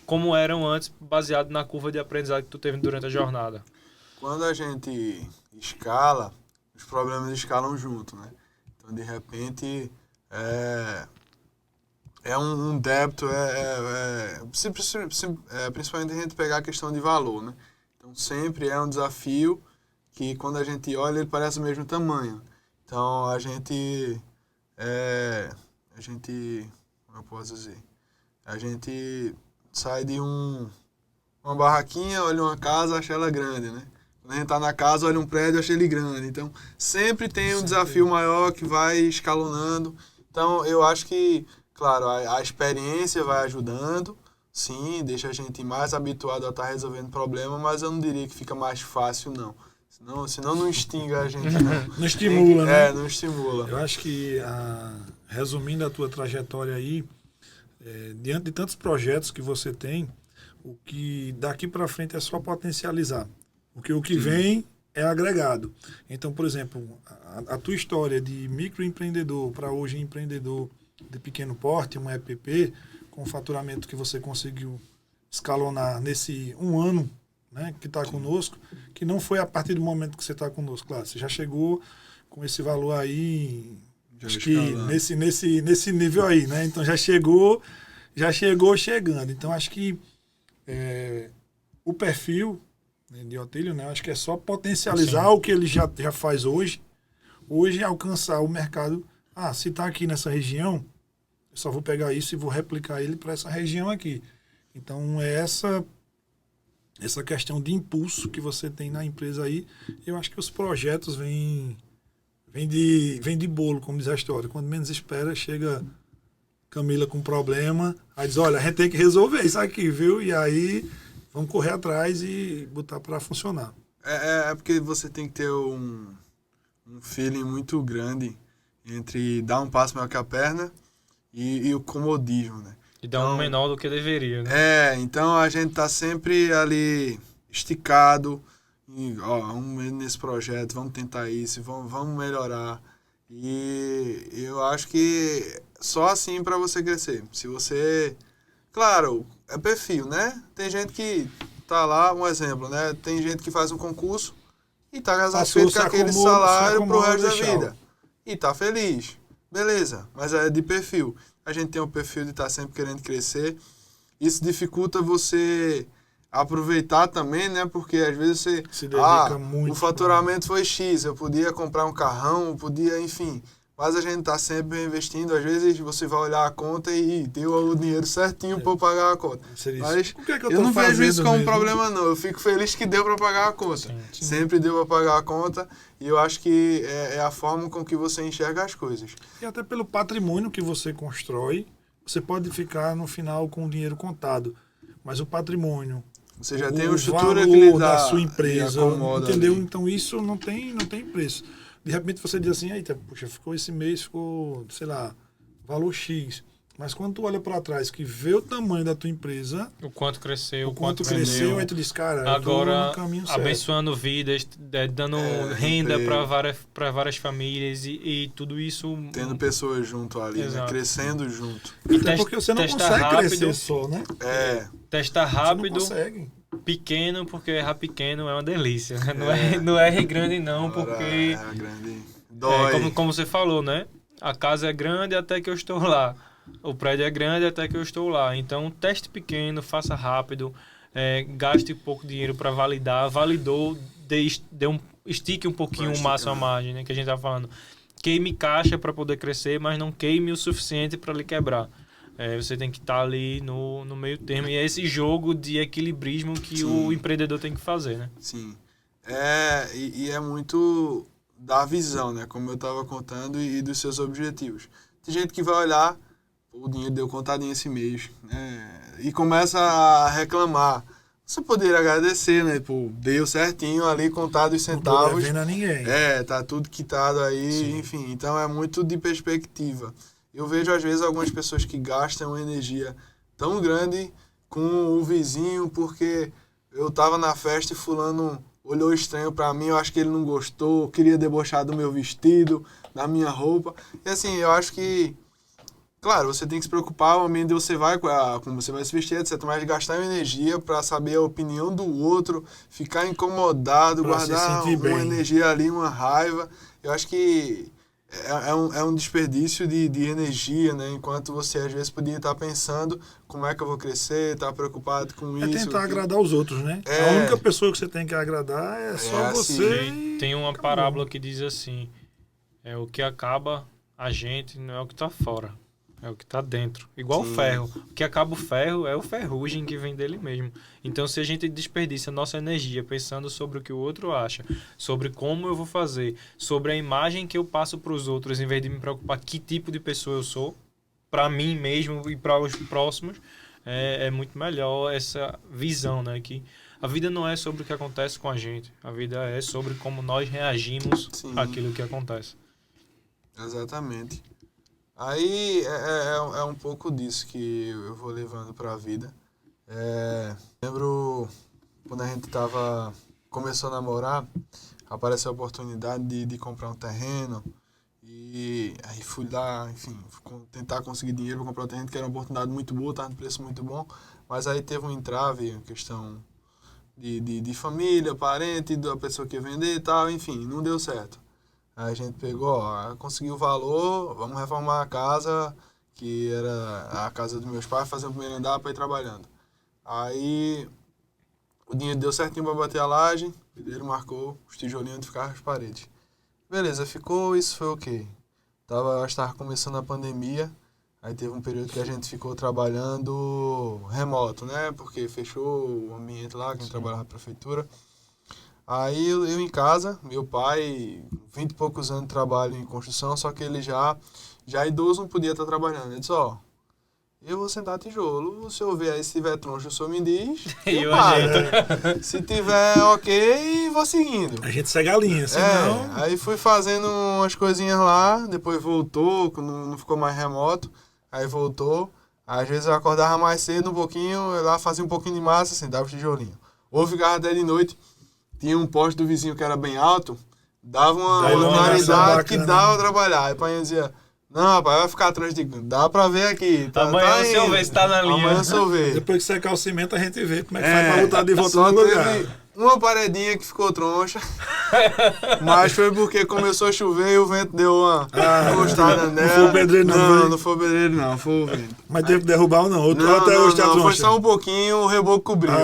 como eram antes, baseado na curva de aprendizado que tu teve durante a jornada. Quando a gente escala, os problemas escalam junto, né? Então, de repente, é um débito, principalmente a gente pegar a questão de valor, né? Então, sempre é um desafio que, quando a gente olha, ele parece o mesmo tamanho. Então, a gente, como eu posso dizer? A gente sai de uma barraquinha, olha uma casa, acha ela grande, né? Quando a gente tá na casa, olha um prédio, acha ele grande. Então, sempre tem um desafio maior que vai escalonando. Então, eu acho que, claro, a experiência vai ajudando, sim, deixa a gente mais habituado a estar resolvendo problema, mas eu não diria que fica mais fácil, não. Senão não instiga a gente, não. Não estimula, né? Não estimula. Eu acho que, resumindo a tua trajetória aí, diante de tantos projetos que você tem, o que daqui para frente é só potencializar. Porque o que vem é agregado. Então, por exemplo, a tua história de microempreendedor para hoje empreendedor de pequeno porte, um EPP, com o faturamento que você conseguiu escalonar nesse um ano, né, que está conosco, que não foi a partir do momento que você está conosco. Claro, você já chegou com esse valor aí, acho que nesse nível aí, né? Então já chegou chegando. Então acho que o perfil, né, de Otílio, né, acho que é só potencializar o que ele já faz hoje. Hoje alcançar o mercado. Se está aqui nessa região, eu só vou pegar isso e vou replicar ele para essa região aqui. Então é essa questão de impulso que você tem na empresa aí. Eu acho que os projetos vêm de bolo, como diz a história. Quando menos espera, chega Camila com problema, aí diz, olha, a gente tem que resolver isso aqui, viu? E aí vamos correr atrás e botar para funcionar. É porque você tem que ter um feeling muito grande entre dar um passo maior que a perna e o comodismo, né? E dá um menor do que deveria, né? Então a gente tá sempre ali esticado, e, vamos nesse projeto, vamos tentar isso, vamos melhorar. E eu acho que só assim para você crescer. Se você... Claro, é perfil, né? Tem gente que tá lá, um exemplo, né? Tem gente que faz um concurso e tá satisfeito com aquele salário pro resto da vida. E tá feliz. Beleza, mas é de perfil. A gente tem um perfil de estar sempre querendo crescer. Isso dificulta você aproveitar também, né? Porque às vezes você... Se dedica muito. O faturamento foi X, eu podia comprar um carrão, enfim. Mas a gente tá sempre investindo. Às vezes você vai olhar a conta e deu o dinheiro certinho para eu pagar a conta. Mas eu não vejo isso como um problema, não. Eu fico feliz que deu para pagar a conta. Sim. Sempre deu para pagar a conta. E eu acho que é a forma com que você enxerga as coisas. E até pelo patrimônio que você constrói, você pode ficar no final com o dinheiro contado. Mas o patrimônio... Você já tem uma estrutura que lhe dá da sua empresa, entendeu? Ali. Então isso não tem preço. De repente você diz assim, eita, puxa, esse mês ficou, sei lá, valor X. Mas quando tu olha para trás, que vê o tamanho da tua empresa, o quanto cresceu, o quanto cresceu, aí tu diz, cara, agora eu tô no caminho certo. Abençoando vidas, dando renda para várias famílias e tudo isso... Tendo pessoas junto ali, né? Crescendo junto. E até porque você não consegue rápido, crescer só, né? Testa rápido, pequeno, porque errar pequeno é uma delícia. Não erre grande não, porque... grande. Dói. Como você falou, né? A casa é grande até que eu estou lá. O prédio é grande até que eu estou lá. Então, teste pequeno, faça rápido, gaste pouco dinheiro para validar. Validou, estique um pouquinho o máximo a margem, né, que a gente está falando. Queime caixa para poder crescer, mas não queime o suficiente para lhe quebrar. Você tem que estar ali no meio termo. E é esse jogo de equilibrismo que o empreendedor tem que fazer, né? Sim. E é muito da visão, né? Como eu estava contando, e dos seus objetivos. Tem gente que vai olhar, o dinheiro deu contadinho esse mês, né? e começa a reclamar. Você poderia agradecer, né? Pô, deu certinho ali, contado os Não tô centavos. devendo a ninguém. Tá tudo quitado aí, Sim. enfim. Então é muito de perspectiva. Eu vejo, às vezes, algumas pessoas que gastam uma energia tão grande com o vizinho, porque eu tava na festa e fulano olhou estranho pra mim, eu acho que ele não gostou, queria debochar do meu vestido, da minha roupa. E assim, eu acho que, claro, você tem que se preocupar o ambiente onde você vai, como você vai se vestir, etc. Mas gastar energia pra saber a opinião do outro, ficar incomodado, Pra se guardar sentir uma bem. energia ali, uma raiva. Eu acho que é um desperdício de energia, né? Enquanto você, às vezes, podia estar pensando como é que eu vou crescer, estar preocupado com É isso. tentar agradar os outros, né? É. A única pessoa que você tem que agradar é só assim, você. Tem uma acabou. parábola que diz assim: o que acaba a gente não é o que tá fora, é o que tá dentro. Igual o Sim. ferro. O que acaba o ferro é o ferrugem que vem dele mesmo. Então, se a gente desperdiça nossa energia pensando sobre o que o outro acha, sobre como eu vou fazer, sobre a imagem que eu passo para os outros, em vez de me preocupar que tipo de pessoa eu sou, para mim mesmo e para os próximos, é muito melhor essa visão, né? Que a vida não é sobre o que acontece com a gente, a vida é sobre como nós reagimos Sim. àquilo que acontece. Exatamente. Aí é um pouco disso que eu vou levando para a vida. Lembro quando a gente começou a namorar, apareceu a oportunidade de comprar um terreno e aí fui lá, enfim, tentar conseguir dinheiro para comprar o terreno, que era uma oportunidade muito boa, estava no preço muito bom, mas aí teve um entrave, uma questão de família, parente, da pessoa que ia vender e tal, enfim, não deu certo. Aí a gente pegou, conseguiu o valor, vamos reformar a casa, que era a casa dos meus pais, fazer o primeiro andar para ir trabalhando. Aí o dinheiro deu certinho para bater a laje, o pedreiro marcou os tijolinhos de ficar as paredes. Beleza, ficou, isso foi o quê? Acho que estava começando a pandemia, aí teve um período que a gente ficou trabalhando remoto, né? Porque fechou o ambiente lá, quem trabalhava na prefeitura. Aí eu em casa, meu pai, 20 e poucos anos de trabalho em construção, só que ele já idoso não podia estar trabalhando. Ele disse, eu vou sentar tijolo, se eu ver aí, se tiver troncho, o senhor me diz, E eu paro. ajeito. Se tiver ok, vou seguindo. A gente segue a linha, senão. Aí fui fazendo umas coisinhas lá, depois voltou, não ficou mais remoto, aí voltou. Às vezes eu acordava mais cedo um pouquinho, eu lá fazia um pouquinho de massa, sentava o tijolinho. Ou ficava até de noite. Tinha um poste do vizinho que era bem alto, dava uma claridade que dava pra trabalhar. Aí o pai dizia, não, rapaz, vai ficar atrás de... Dá pra ver aqui. Amanhã o senhor vê se tá na linha. Amanhã o senhor vê. Depois que secar o cimento, a gente vê como é que faz pra botar de volta só no lugar. teve uma paredinha que ficou troncha, mas foi porque começou a chover e o vento deu uma encostada nela. Não foi o pedreiro não. Não foi o pedreiro não, foi o vento. Mas teve que derrubar ou não? Outro até hoje tá não, troncha. foi só um pouquinho, o reboco cobriu.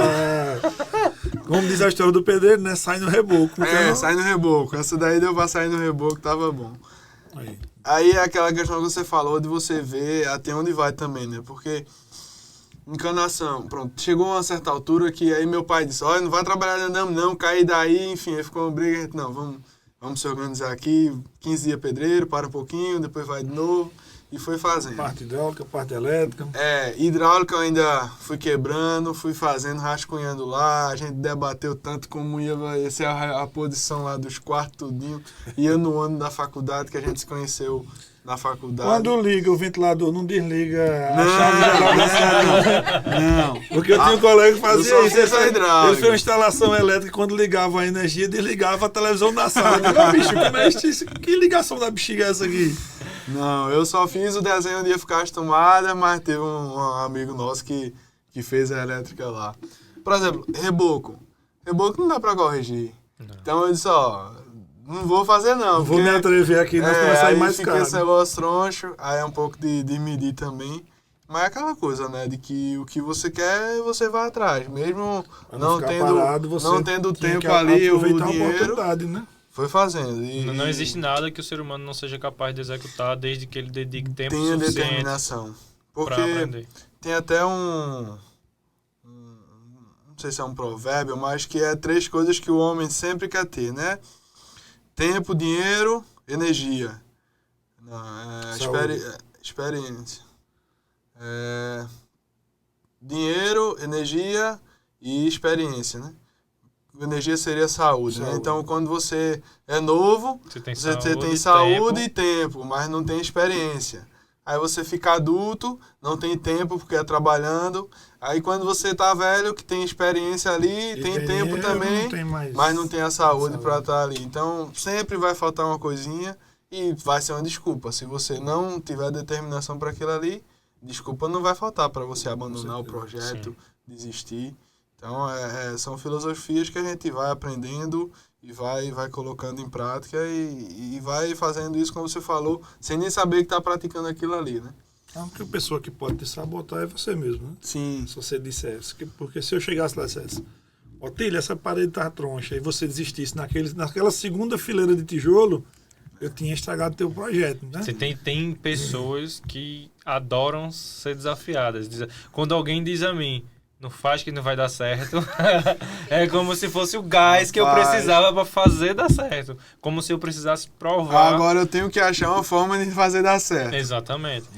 Como diz a história do pedreiro, né? Sai no reboco. Sai no reboco. Essa daí deu pra sair no reboco, tava bom. Aí. Aí é aquela questão que você falou de você ver até onde vai também, né? Porque encanação, pronto, chegou a uma certa altura que aí meu pai disse, olha, não vai trabalhar de andame não, cair daí, enfim, aí ficou uma briga, a gente, não, vamos se organizar aqui, 15 dias pedreiro, para um pouquinho, depois vai de novo, e foi fazendo. Parte hidráulica, parte elétrica. Hidráulica eu ainda fui quebrando, fui fazendo, rascunhando lá, a gente debateu tanto como ia ser a posição lá dos quartos, tudinho, ia no ano da faculdade, que a gente se conheceu na faculdade. Quando liga o ventilador, não desliga a chave geral. Não. Porque eu tinha um colega que fazia isso. Ele fez uma instalação elétrica, quando ligava a energia, desligava a televisão da sala. Eu digo, bicho, como é isso? Que ligação da bexiga é essa aqui? Não, eu só fiz o desenho onde ia ficar as tomadas, mas teve um amigo nosso que fez a elétrica lá. Por exemplo, reboco. Reboco não dá pra corrigir. Não. Então eu disse, não vou fazer não. Não vou me atrever aqui, nós vai sair mais caro. Aí fica esse negócio troncho, aí é um pouco de medir também. Mas é aquela coisa, né, de que o que você quer, você vai atrás. Mesmo não tendo tempo ali, o dinheiro, né? Foi fazendo. Não existe nada que o ser humano não seja capaz de executar desde que ele dedique tempo tenha suficiente determinação. Porque pra aprender. Tem até não sei se é um provérbio, mas que é 3 coisas que o homem sempre quer ter, né? Tempo, dinheiro, energia. Não, experiência. dinheiro, energia e experiência, né? Energia seria saúde, né? Então, quando você é novo, você tem saúde e tempo, mas não tem experiência. Aí você fica adulto, não tem tempo porque é trabalhando. Aí quando você tá velho, que tem experiência ali, tem tempo também, mas não tem a saúde para estar ali. Então, sempre vai faltar uma coisinha e vai ser uma desculpa. Se você não tiver determinação para aquilo ali, desculpa não vai faltar para você abandonar o projeto, desistir. Então, são filosofias que a gente vai aprendendo e vai colocando em prática e vai fazendo isso, como você falou, sem nem saber que está praticando aquilo ali, né? A única pessoa que pode te sabotar é você mesmo, né? Sim. Se você dissesse. Porque se eu chegasse lá e dissesse, Otília, essa parede tá troncha, e você desistisse naquela segunda fileira de tijolo, eu tinha estragado teu projeto, né? Você tem pessoas que adoram ser desafiadas. Quando alguém diz a mim, não faz que não vai dar certo, é como se fosse o gás que eu precisava para fazer dar certo. Como se eu precisasse provar. Agora eu tenho que achar uma forma de fazer dar certo. Exatamente.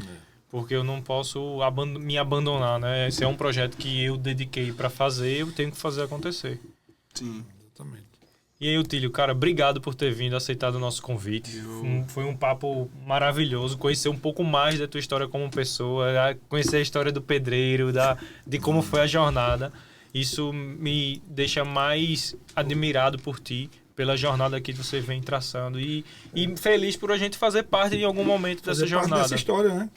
Porque eu não posso me abandonar, né? Esse é um projeto que eu dediquei para fazer, eu tenho que fazer acontecer. Sim. Exatamente. E aí, Otílio, cara, obrigado por ter vindo, aceitado o nosso convite. Foi um papo maravilhoso, conhecer um pouco mais da tua história como pessoa, conhecer a história do pedreiro, de como foi a jornada. Isso me deixa mais admirado por ti, pela jornada que você vem traçando e feliz por a gente fazer parte em algum momento dessa jornada. Dessa história, né?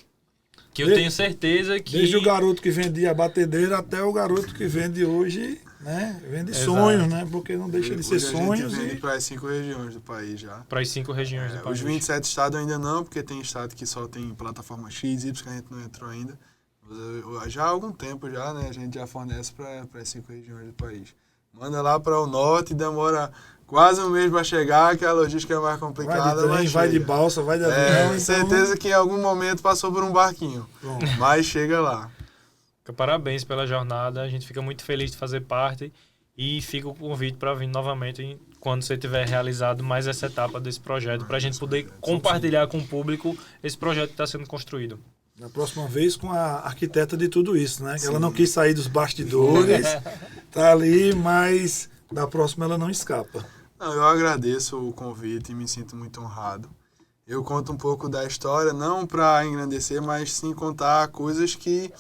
Que eu tenho certeza que... Desde o garoto que vendia batedeira até o garoto que vende hoje, né? Vende sonhos, né? Porque não deixa de ser sonhos. A gente vende para as 5 regiões do país já. Para as 5 regiões do país. Os 27 estados ainda não, porque tem estado que só tem plataforma X, Y, que a gente não entrou ainda. Já há algum tempo já, né? A gente já fornece para as 5 regiões do país. Manda lá para o norte, demora quase um mês para chegar, que a logística é mais complicada. Vai de balsa, vai de avião. Então... certeza que em algum momento passou por um barquinho. Bom. Mas chega lá. Parabéns pela jornada, a gente fica muito feliz de fazer parte e fica o convite para vir novamente quando você tiver realizado mais essa etapa desse projeto, para a gente poder compartilhar com o público esse projeto que está sendo construído. Na próxima vez com a arquiteta de tudo isso, né? Que ela não quis sair dos bastidores, tá ali, mas da próxima ela não escapa. Não, eu agradeço o convite e me sinto muito honrado. Eu conto um pouco da história, não para engrandecer, mas sim contar coisas que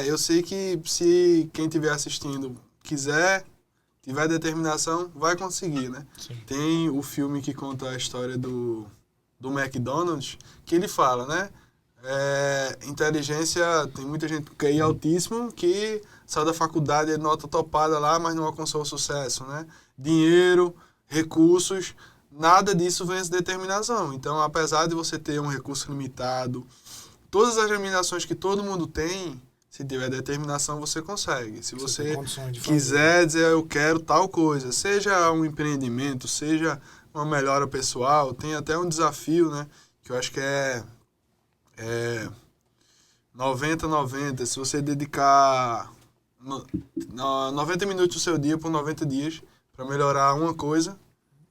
eu sei que se quem estiver assistindo quiser, tiver determinação, vai conseguir, né? Sim. Tem o filme que conta a história do McDonald's, que ele fala, né? Inteligência, tem muita gente que é altíssimo, que saiu da faculdade, é nota topada lá, mas não alcançou o sucesso, né? Dinheiro, recursos, nada disso vence determinação. Então, apesar de você ter um recurso limitado, todas as limitações que todo mundo tem, se tiver determinação, você consegue. Se você quiser dizer, eu quero tal coisa, seja um empreendimento, seja uma melhora pessoal, tem até um desafio, né? Que eu acho que é 90-90. Se você dedicar 90 minutos do seu dia por 90 dias para melhorar uma coisa,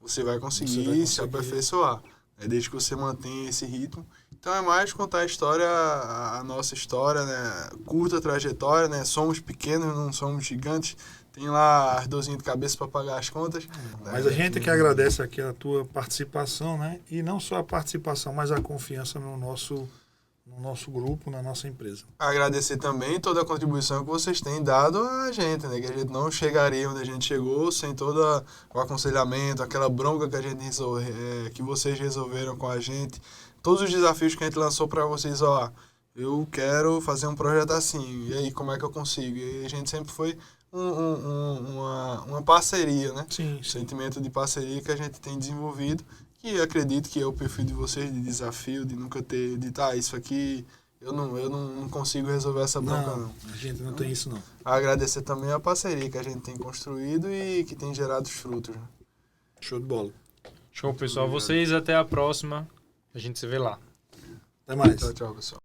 você vai conseguir se aperfeiçoar. Desde que você mantenha esse ritmo. Então é mais contar a história, a nossa história, né? Curta trajetória, né? Somos pequenos, não somos gigantes. Tem lá as dorzinhas de cabeça para pagar as contas. Mas a gente que agradece aqui a tua participação, né? E não só a participação, mas a confiança no nosso grupo, na nossa empresa. Agradecer também toda a contribuição que vocês têm dado a gente, né? Que a gente não chegaria onde a gente chegou sem todo o aconselhamento, aquela bronca que a gente que vocês resolveram com a gente. Todos os desafios que a gente lançou para vocês, eu quero fazer um projeto assim, e aí como é que eu consigo? E a gente sempre foi uma parceria, né? Sim. Sentimento de parceria que a gente tem desenvolvido. E acredito que é o perfil de vocês de desafio, de nunca ter, isso aqui, eu não consigo resolver essa bronca, não. A gente não tem isso, não. Agradecer também a parceria que a gente tem construído e que tem gerado os frutos. Né? Show de bola. Show, pessoal. Vocês, até a próxima. A gente se vê lá. Até mais. Tchau, pessoal.